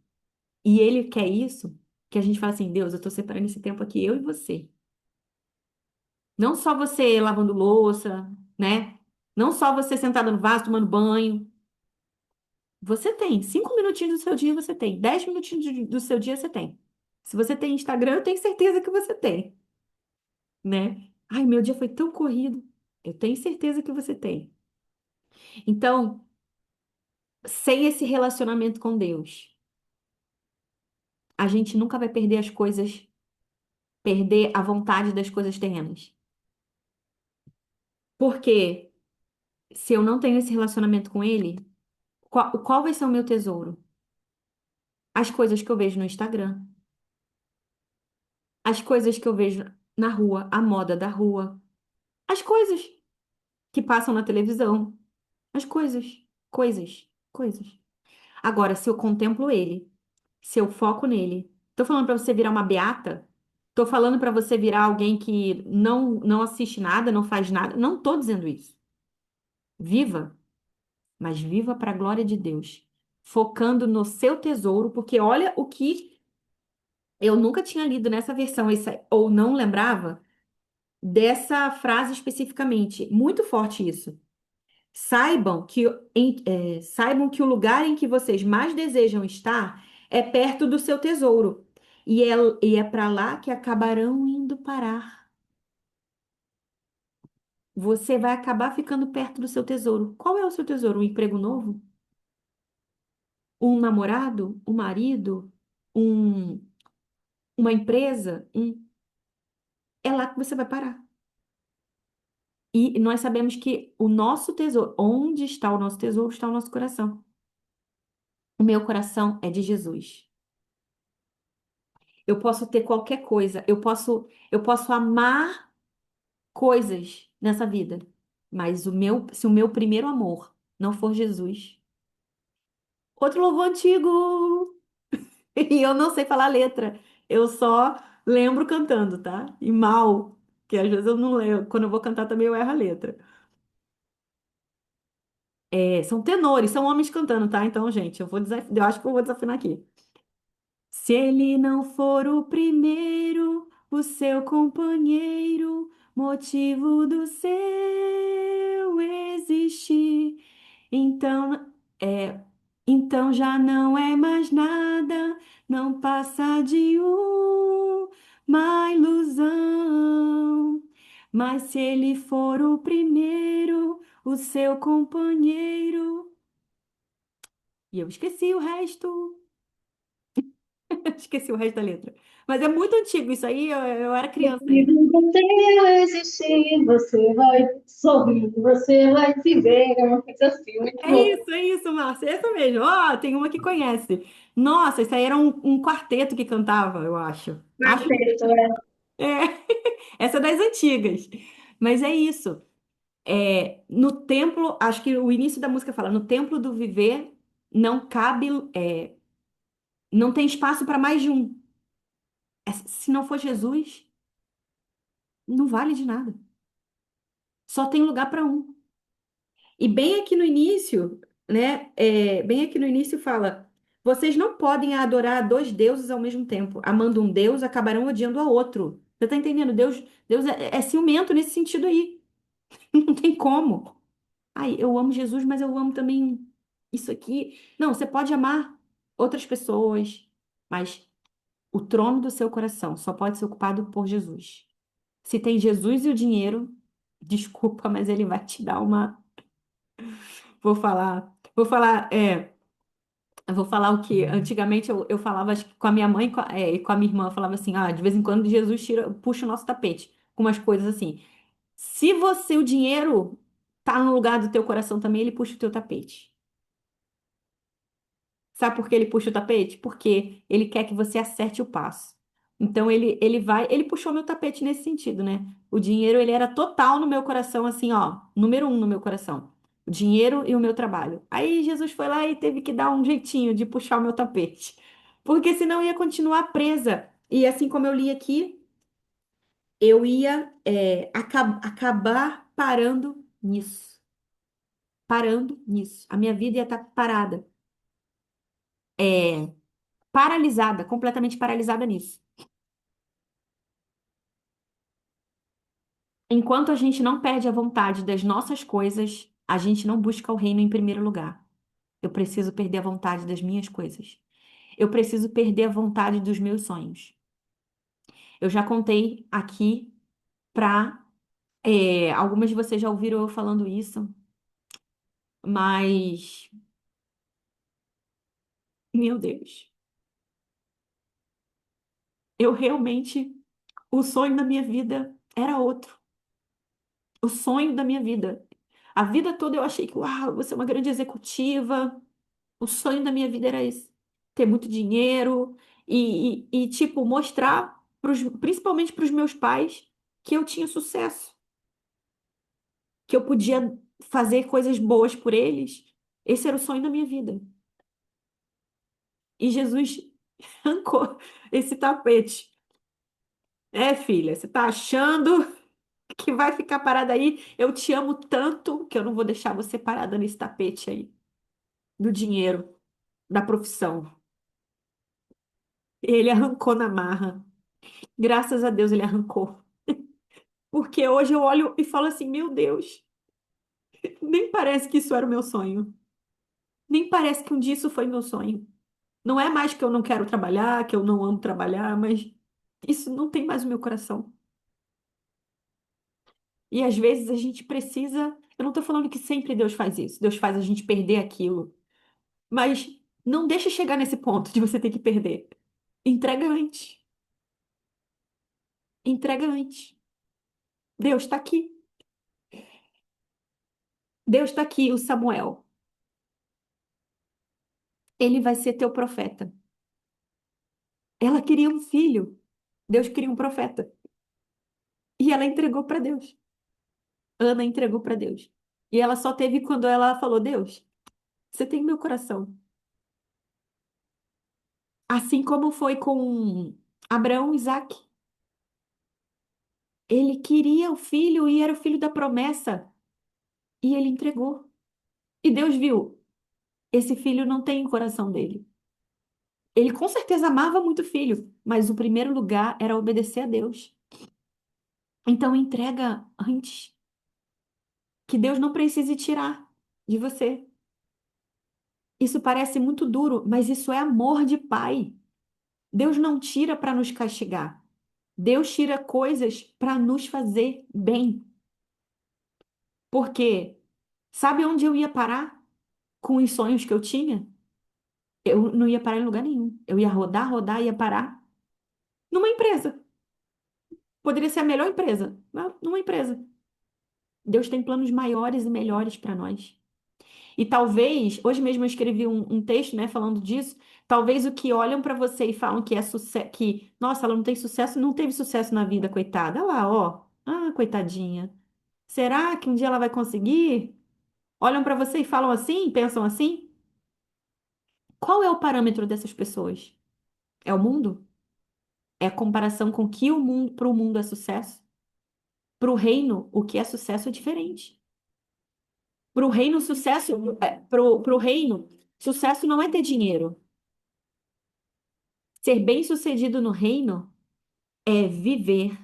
Speaker 1: e Ele quer isso, que a gente fala assim, Deus, eu tô separando esse tempo aqui, eu e você. Não só você lavando louça, né? Não só você sentada no vaso tomando banho. Você tem 5 minutinhos do seu dia, você tem. 10 minutinhos do seu dia, você tem. Se você tem Instagram, eu tenho certeza que você tem, né? Ai, meu dia foi tão corrido. Eu tenho certeza que você tem. Então, sem esse relacionamento com Deus, a gente nunca vai perder as coisas, perder a vontade das coisas terrenas. Porque se eu não tenho esse relacionamento com Ele, qual vai ser o meu tesouro? As coisas que eu vejo no Instagram, as coisas que eu vejo na rua, a moda da rua, as coisas que passam na televisão, as coisas. Agora, se eu contemplo ele, se eu foco nele, tô falando para você virar uma beata, tô falando para você virar alguém que não assiste nada, não faz nada, não tô dizendo isso. Viva, mas viva para a glória de Deus, focando no seu tesouro, porque olha o que eu nunca tinha lido nessa versão, ou não lembrava dessa frase especificamente. Muito forte isso. Saibam que o lugar em que vocês mais desejam estar é perto do seu tesouro. E é para lá que acabarão indo parar. Você vai acabar ficando perto do seu tesouro. Qual é o seu tesouro? Um emprego novo? Um namorado? Um marido? Um, uma empresa? É lá que você vai parar. E nós sabemos que o nosso tesouro, onde está o nosso tesouro, está o nosso coração. O meu coração é de Jesus. Eu posso ter qualquer coisa, eu posso amar coisas nessa vida, mas se o meu primeiro amor não for Jesus, outro louvor antigo, e eu não sei falar a letra, eu só lembro cantando, tá? E mal, que às vezes eu não lembro, quando eu vou cantar também eu erro a letra. É, são tenores, são homens cantando, tá? Então, gente, eu acho que eu vou desafinar aqui. Se ele não for o primeiro, o seu companheiro, motivo do seu existir, então é, então já não é mais nada, não passa de uma ilusão. Mas se ele for o primeiro, o seu companheiro, e eu esqueci o resto. Esqueci o resto da letra. Mas é muito antigo isso aí, eu era criança ainda.
Speaker 4: No teu existir, você vai sorrir, você vai se ver, é uma coisa assim, muito bom.
Speaker 1: É isso, Márcia, é isso mesmo. Ó, tem uma que conhece. Nossa, isso aí era um quarteto que cantava, eu acho. Acho que
Speaker 4: Perfeito, é.
Speaker 1: é. Essa é das antigas. Mas é isso. No templo, acho que o início da música fala, no templo do viver não cabe, não tem espaço para mais de um. Se não for Jesus, não vale de nada. Só tem lugar para um. E bem aqui no início, né? Bem aqui no início fala: vocês não podem adorar dois deuses ao mesmo tempo. Amando um Deus, acabarão odiando a outro. Você tá entendendo? Deus é ciumento nesse sentido aí. Não tem como. Ai, eu amo Jesus, mas eu amo também isso aqui. Não, você pode amar outras pessoas, mas o trono do seu coração só pode ser ocupado por Jesus. Se tem Jesus e o dinheiro, desculpa, mas ele vai te dar uma. Eu vou falar o que antigamente eu falava acho que com a minha mãe e com a minha irmã, eu falava assim, de vez em quando Jesus puxa o nosso tapete, com umas coisas assim. Se o dinheiro tá no lugar do teu coração também, ele puxa o teu tapete. Sabe por que ele puxa o tapete? Porque ele quer que você acerte o passo. Então ele puxou meu tapete nesse sentido, né? O dinheiro, ele era total no meu coração, assim, ó, número um no meu coração. O dinheiro e o meu trabalho. Aí Jesus foi lá e teve que dar um jeitinho de puxar o meu tapete. Porque senão eu ia continuar presa. E assim como eu li aqui, eu ia acabar parando nisso. Parando nisso. A minha vida ia estar parada. É, paralisada, completamente paralisada nisso. Enquanto a gente não perde a vontade das nossas coisas, a gente não busca o reino em primeiro lugar. Eu preciso perder a vontade das minhas coisas. Eu preciso perder a vontade dos meus sonhos. Eu já contei aqui para algumas de vocês já ouviram eu falando isso, mas meu Deus, eu realmente o sonho da minha vida era outro. O sonho da minha vida. A vida toda eu achei que, uau, você é uma grande executiva. O sonho da minha vida era esse. Ter muito dinheiro tipo, mostrar, principalmente para os meus pais, que eu tinha sucesso, que eu podia fazer coisas boas por eles. Esse era o sonho da minha vida. E Jesus arrancou esse tapete. É, filha, você tá achando que vai ficar parada aí? Eu te amo tanto que eu não vou deixar você parada nesse tapete aí, do dinheiro, da profissão. Ele arrancou na marra. Graças a Deus ele arrancou. Porque hoje eu olho e falo assim, meu Deus, nem parece que isso era o meu sonho. Nem parece que um dia isso foi meu sonho. Não é mais que eu não quero trabalhar, que eu não amo trabalhar, mas isso não tem mais o meu coração. E às vezes a gente precisa. Eu não estou falando que sempre Deus faz isso. Deus faz a gente perder aquilo. Mas não deixa chegar nesse ponto de você ter que perder. Entrega antes. Entrega antes. Deus está aqui. Deus está aqui, o Samuel. Ele vai ser teu profeta. Ela queria um filho. Deus queria um profeta. E ela entregou para Deus. Ana entregou para Deus. E ela só teve quando ela falou: Deus, você tem meu coração. Assim como foi com Abraão e Isaac. Ele queria o filho e era o filho da promessa. E ele entregou. E Deus viu: esse filho não tem o coração dele. Ele com certeza amava muito o filho, mas o primeiro lugar era obedecer a Deus. Então entrega antes, que Deus não precise tirar de você. Isso parece muito duro, mas isso é amor de pai. Deus não tira para nos castigar. Deus tira coisas para nos fazer bem. Porque sabe onde eu ia parar com os sonhos que eu tinha? Eu não ia parar em lugar nenhum. Eu ia rodar, rodar, ia parar numa empresa. Poderia ser a melhor empresa, mas numa empresa. Deus tem planos maiores e melhores para nós. E talvez, hoje mesmo eu escrevi um texto, né, falando disso. Talvez o que olham para você e falam que é sucesso, que, nossa, ela não tem sucesso, não teve sucesso na vida, coitada. Olha lá, ó. Ah, coitadinha. Será que um dia ela vai conseguir? Olham para você e falam assim, pensam assim? Qual é o parâmetro dessas pessoas? É o mundo? É a comparação com que o mundo, para o mundo é sucesso? Para o reino, o que é sucesso é diferente. Para o reino, sucesso, pro reino, sucesso não é ter dinheiro. Ser bem-sucedido no reino é viver,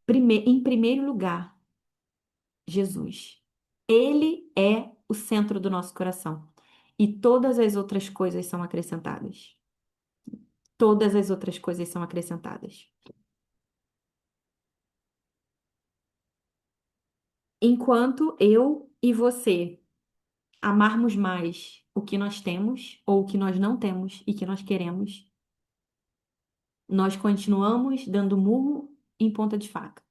Speaker 1: em primeiro lugar, Jesus. Ele é o centro do nosso coração. E todas as outras coisas são acrescentadas. Todas as outras coisas são acrescentadas. Enquanto eu e você amarmos mais o que nós temos ou o que nós não temos e que nós queremos, nós continuamos dando murro em ponta de faca.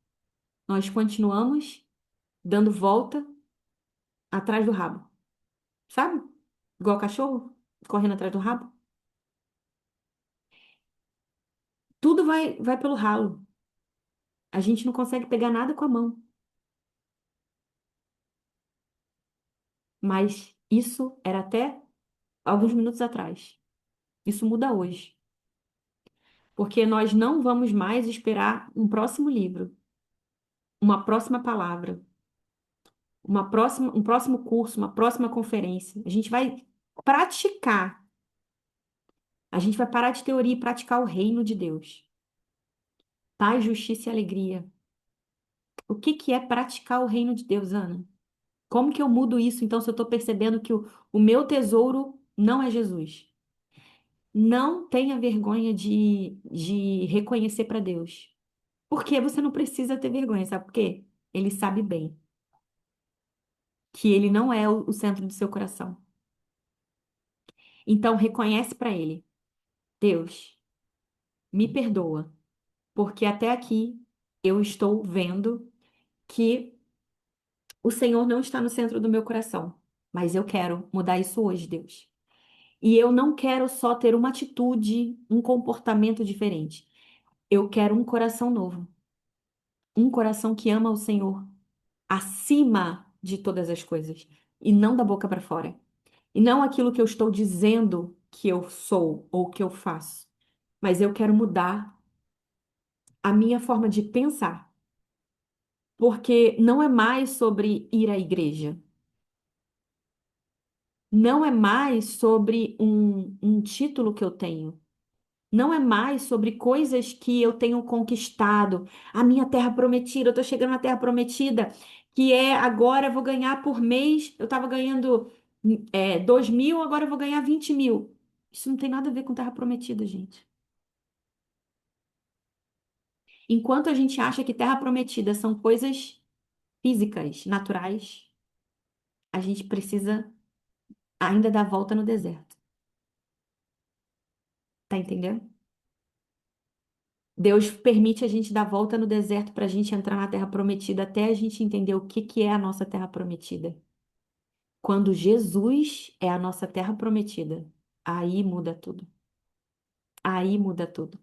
Speaker 1: Nós continuamos dando volta atrás do rabo. Sabe? Igual cachorro correndo atrás do rabo. Tudo vai pelo ralo. A gente não consegue pegar nada com a mão. Mas isso era até alguns minutos atrás. Isso muda hoje. Porque nós não vamos mais esperar um próximo livro, uma próxima palavra, um próximo curso, uma próxima conferência. A gente vai praticar. A gente vai parar de teoria e praticar o reino de Deus. Paz, justiça e alegria. O que que é praticar o reino de Deus, Ana? Como que eu mudo isso, então, se eu estou percebendo que o meu tesouro não é Jesus? Não tenha vergonha de reconhecer para Deus. Porque você não precisa ter vergonha, sabe por quê? Ele sabe bem que ele não é o centro do seu coração. Então, reconhece para ele: Deus, me perdoa, porque até aqui eu estou vendo que o Senhor não está no centro do meu coração. Mas eu quero mudar isso hoje, Deus. E eu não quero só ter uma atitude, um comportamento diferente. Eu quero um coração novo. Um coração que ama o Senhor acima de todas as coisas. E não da boca para fora. E não aquilo que eu estou dizendo que eu sou ou que eu faço. Mas eu quero mudar a minha forma de pensar. Porque não é mais sobre ir à igreja. Não é mais sobre um título que eu tenho. Não é mais sobre coisas que eu tenho conquistado. A minha terra prometida, eu estou chegando na terra prometida, que é agora eu vou ganhar por mês. Eu estava ganhando. 2.000, agora eu vou ganhar 20.000. Isso não tem nada a ver com terra prometida, gente. Enquanto a gente acha que terra prometida são coisas físicas, naturais, a gente precisa ainda dar a volta no deserto. Tá entendendo? Deus permite a gente dar a volta no deserto para a gente entrar na terra prometida até a gente entender o que que é a nossa terra prometida. Quando Jesus é a nossa terra prometida, aí muda tudo. Aí muda tudo.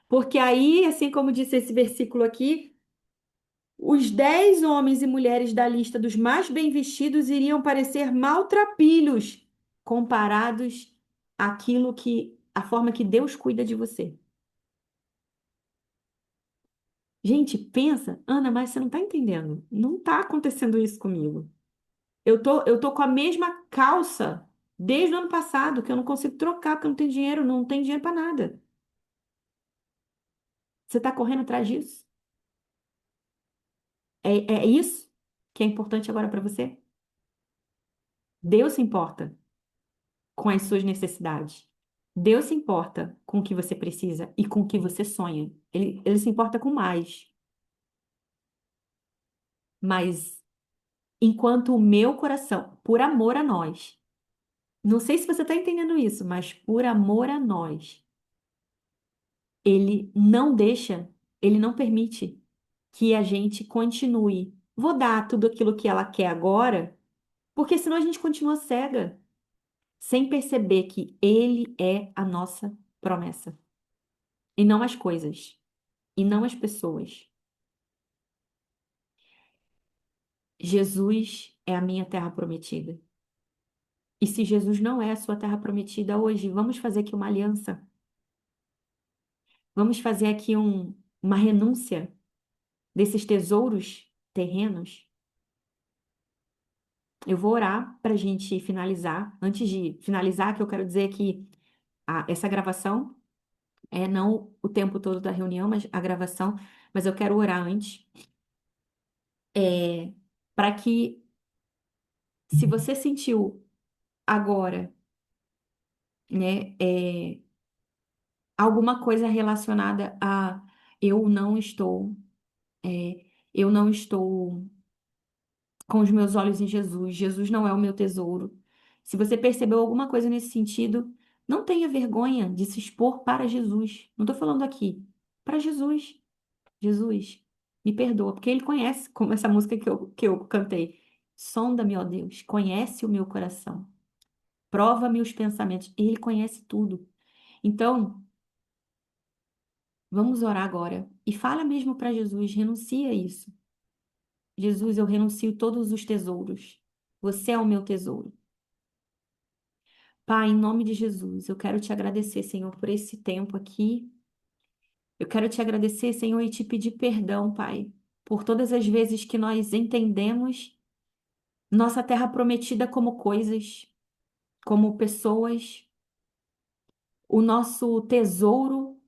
Speaker 1: Porque aí, assim como disse esse versículo aqui, os 10 homens e mulheres da lista dos mais bem vestidos iriam parecer maltrapilhos comparados à forma que Deus cuida de você. Gente, pensa, Ana, mas você não está entendendo. Não está acontecendo isso comigo. Eu tô com a mesma calça desde o ano passado, que eu não consigo trocar, porque eu não tenho dinheiro para nada. Você está correndo atrás disso? É isso que é importante agora para você? Deus se importa com as suas necessidades. Deus se importa com o que você precisa e com o que você sonha. Ele se importa com mais. Mas enquanto o meu coração, por amor a nós, não sei se você está entendendo isso, mas por amor a nós, ele não deixa, ele não permite que a gente continue. Vou dar tudo aquilo que ela quer agora, porque senão a gente continua cega, sem perceber que ele é a nossa promessa, e não as coisas, e não as pessoas. Jesus é a minha terra prometida. E se Jesus não é a sua terra prometida hoje, vamos fazer aqui uma aliança. Vamos fazer aqui uma renúncia desses tesouros terrenos. Eu vou orar para a gente finalizar. Antes de finalizar, que eu quero dizer que essa gravação é não o tempo todo da reunião, mas a gravação. Mas eu quero orar antes, para que, se você sentiu agora, né, alguma coisa relacionada a eu não estou, é, eu não estou com os meus olhos em Jesus, Jesus não é o meu tesouro. Se você percebeu alguma coisa nesse sentido, não tenha vergonha de se expor para Jesus. Não estou falando aqui, para Jesus. Jesus, me perdoa, porque Ele conhece, como essa música que eu cantei. Sonda-me, ó Deus, conhece o meu coração, prova-me os pensamentos. Ele conhece tudo. Então, vamos orar agora e fala mesmo para Jesus, renuncia a isso. Jesus, eu renuncio todos os tesouros. Você é o meu tesouro. Pai, em nome de Jesus, eu quero te agradecer, Senhor, por esse tempo aqui. Eu quero te agradecer, Senhor, e te pedir perdão, Pai, por todas as vezes que nós entendemos nossa terra prometida como coisas, como pessoas, o nosso tesouro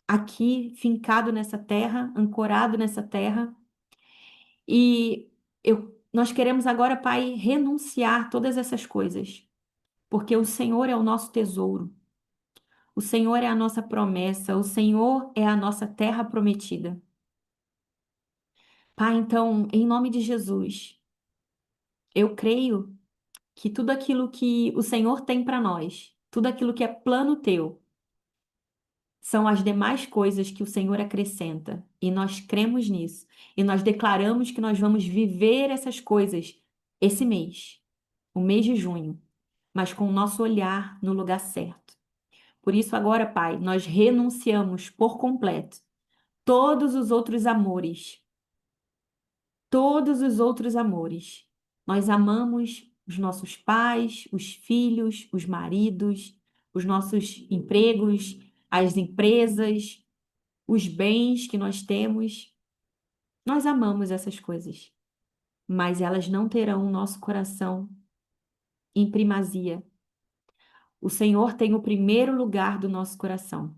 Speaker 1: aqui fincado nessa terra, ancorado nessa terra. E nós queremos agora, Pai, renunciar todas essas coisas, porque o Senhor é o nosso tesouro. O Senhor é a nossa promessa, o Senhor é a nossa terra prometida. Pai, então, em nome de Jesus, eu creio que tudo aquilo que o Senhor tem para nós, tudo aquilo que é plano teu, são as demais coisas que o Senhor acrescenta. E nós cremos nisso. E nós declaramos que nós vamos viver essas coisas esse mês, o mês de junho, mas com o nosso olhar no lugar certo. Por isso, agora, Pai, nós renunciamos por completo todos os outros amores, todos os outros amores. Nós amamos os nossos pais, os filhos, os maridos, os nossos empregos, as empresas, os bens que nós temos. Nós amamos essas coisas, mas elas não terão o nosso coração em primazia. O Senhor tem o primeiro lugar do nosso coração.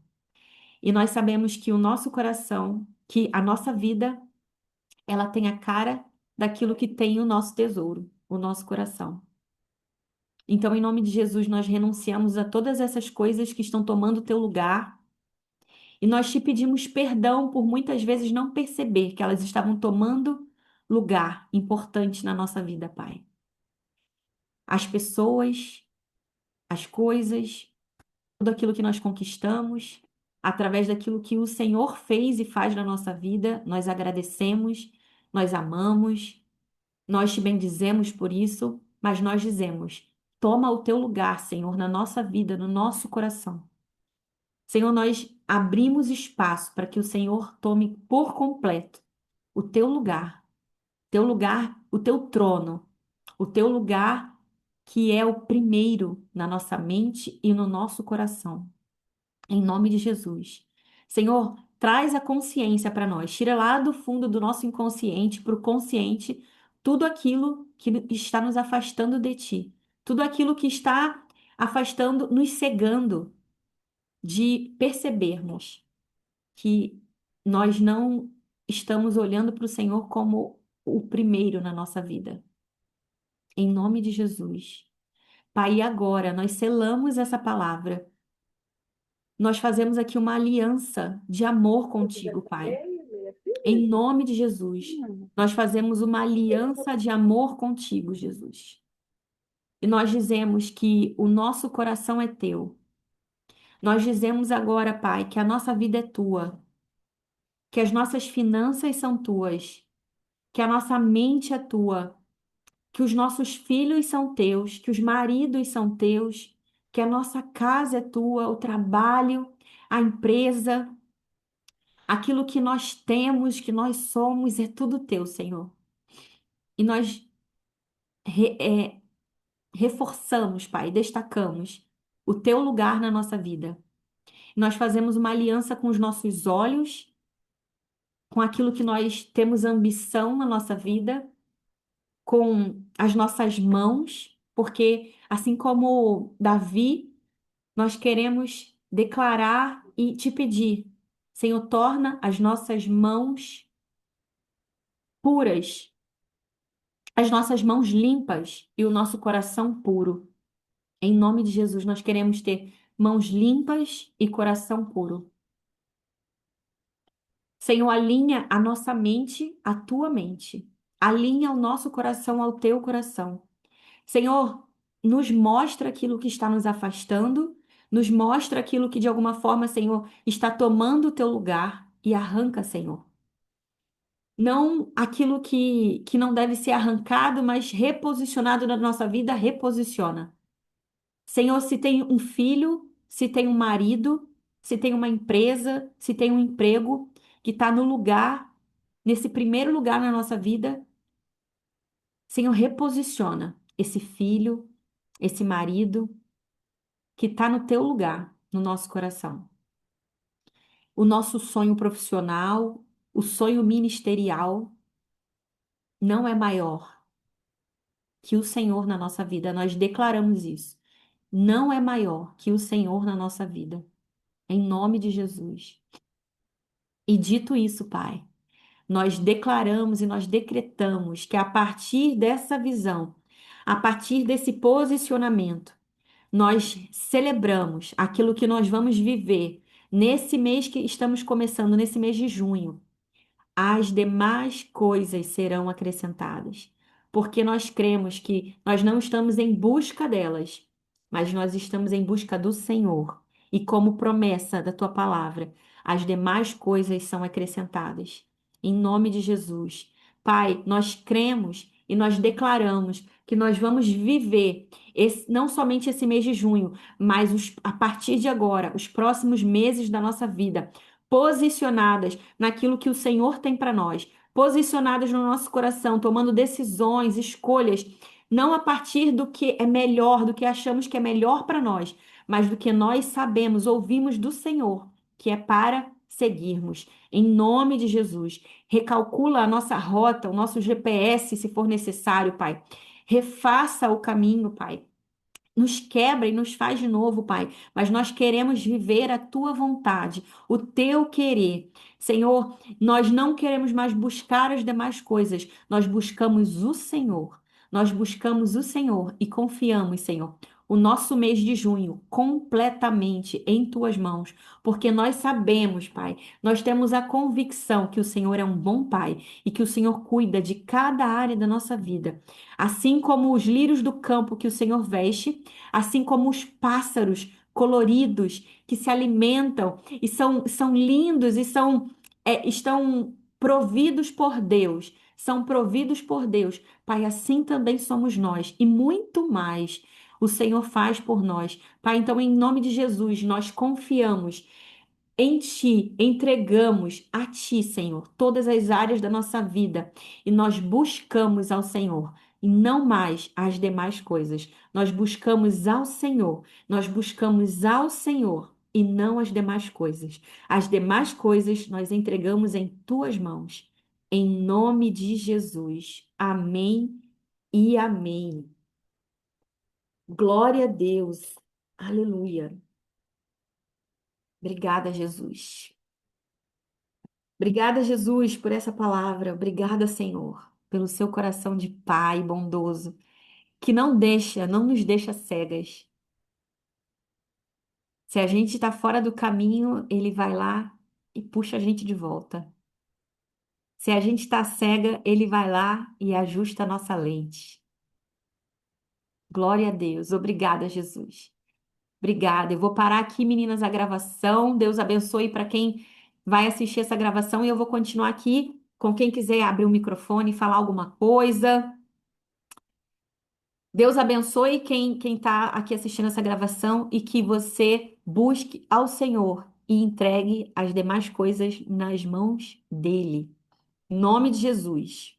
Speaker 1: E nós sabemos que o nosso coração, que a nossa vida, ela tem a cara daquilo que tem o nosso tesouro, o nosso coração. Então, em nome de Jesus, nós renunciamos a todas essas coisas que estão tomando o teu lugar e nós te pedimos perdão por muitas vezes não perceber que elas estavam tomando lugar importante na nossa vida, Pai. As pessoas, as coisas, tudo aquilo que nós conquistamos, através daquilo que o Senhor fez e faz na nossa vida, nós agradecemos, nós amamos, nós te bendizemos por isso, mas nós dizemos: toma o teu lugar, Senhor, na nossa vida, no nosso coração. Senhor, nós abrimos espaço para que o Senhor tome por completo o teu lugar, o teu trono, o teu lugar que é o primeiro na nossa mente e no nosso coração. Em nome de Jesus. Senhor, traz a consciência para nós. Tira lá do fundo do nosso inconsciente para o consciente tudo aquilo que está nos afastando de Ti. Tudo aquilo que está afastando, nos cegando de percebermos que nós não estamos olhando para o Senhor como o primeiro na nossa vida. Em nome de Jesus. Pai, e agora nós selamos essa palavra. Nós fazemos aqui uma aliança de amor contigo, Pai. Em nome de Jesus, nós fazemos uma aliança de amor contigo, Jesus. E nós dizemos que o nosso coração é teu. Nós dizemos agora, Pai, que a nossa vida é tua, que as nossas finanças são tuas, que a nossa mente é tua, que os nossos filhos são teus, que os maridos são teus, que a nossa casa é tua, o trabalho, a empresa, aquilo que nós temos, que nós somos, é tudo teu, Senhor. E nós re- é, reforçamos, Pai, destacamos o teu lugar na nossa vida. Nós fazemos uma aliança com os nossos olhos, com aquilo que nós temos ambição na nossa vida, com as nossas mãos, porque assim como Davi, nós queremos declarar e te pedir, Senhor, torna as nossas mãos puras, as nossas mãos limpas e o nosso coração puro. Em nome de Jesus, nós queremos ter mãos limpas e coração puro. Senhor, alinha a nossa mente à tua mente. Alinha o nosso coração ao teu coração. Senhor, nos mostra aquilo que está nos afastando, nos mostra aquilo que de alguma forma, Senhor, está tomando o teu lugar e arranca, Senhor. Não aquilo que não deve ser arrancado, mas reposicionado na nossa vida, reposiciona. Senhor, se tem um filho, se tem um marido, se tem uma empresa, se tem um emprego que está no lugar, nesse primeiro lugar na nossa vida, Senhor, reposiciona esse filho, esse marido que está no teu lugar, no nosso coração. O nosso sonho profissional, o sonho ministerial não é maior que o Senhor na nossa vida. Nós declaramos isso. Não é maior que o Senhor na nossa vida. Em nome de Jesus. E dito isso, Pai, nós declaramos e nós decretamos que a partir dessa visão, a partir desse posicionamento, nós celebramos aquilo que nós vamos viver nesse mês que estamos começando, nesse mês de junho. As demais coisas serão acrescentadas, porque nós cremos que nós não estamos em busca delas, mas nós estamos em busca do Senhor. E como promessa da tua palavra, as demais coisas são acrescentadas. Em nome de Jesus. Pai, nós cremos e nós declaramos que nós vamos viver não somente esse mês de junho, mas a partir de agora, os próximos meses da nossa vida posicionadas naquilo que o Senhor tem para nós, posicionadas no nosso coração, tomando decisões, escolhas, não a partir do que é melhor, do que achamos que é melhor para nós, mas do que nós sabemos, ouvimos do Senhor, que é para seguirmos. Em nome de Jesus, recalcula a nossa rota, o nosso GPS, se for necessário, Pai. Refaça o caminho, Pai. Nos quebra e nos faz de novo, Pai, mas nós queremos viver a tua vontade, o teu querer. Senhor, nós não queremos mais buscar as demais coisas, nós buscamos o Senhor. Nós buscamos o Senhor e confiamos, Senhor, o nosso mês de junho completamente em tuas mãos, porque nós sabemos, Pai, nós temos a convicção que o Senhor é um bom Pai e que o Senhor cuida de cada área da nossa vida. Assim como os lírios do campo que o Senhor veste, assim como os pássaros coloridos que se alimentam e são lindos e estão providos por Deus, são providos por Deus. Pai, assim também somos nós e muito mais o Senhor faz por nós. Pai, então, em nome de Jesus, nós confiamos em Ti, entregamos a Ti, Senhor, todas as áreas da nossa vida e nós buscamos ao Senhor e não mais as demais coisas. Nós buscamos ao Senhor, nós buscamos ao Senhor e não as demais coisas. As demais coisas nós entregamos em Tuas mãos. Em nome de Jesus. Amém e amém. Glória a Deus. Aleluia. Obrigada, Jesus. Obrigada, Jesus, por essa palavra. Obrigada, Senhor, pelo seu coração de Pai bondoso, que não nos deixa cegas. Se a gente está fora do caminho, Ele vai lá e puxa a gente de volta. Se a gente está cega, Ele vai lá e ajusta a nossa lente. Glória a Deus. Obrigada, Jesus. Obrigada. Eu vou parar aqui, meninas, a gravação. Deus abençoe para quem vai assistir essa gravação e eu vou continuar aqui com quem quiser abrir o microfone e falar alguma coisa. Deus abençoe quem está aqui assistindo essa gravação e que você busque ao Senhor e entregue as demais coisas nas mãos dele. Em nome de Jesus.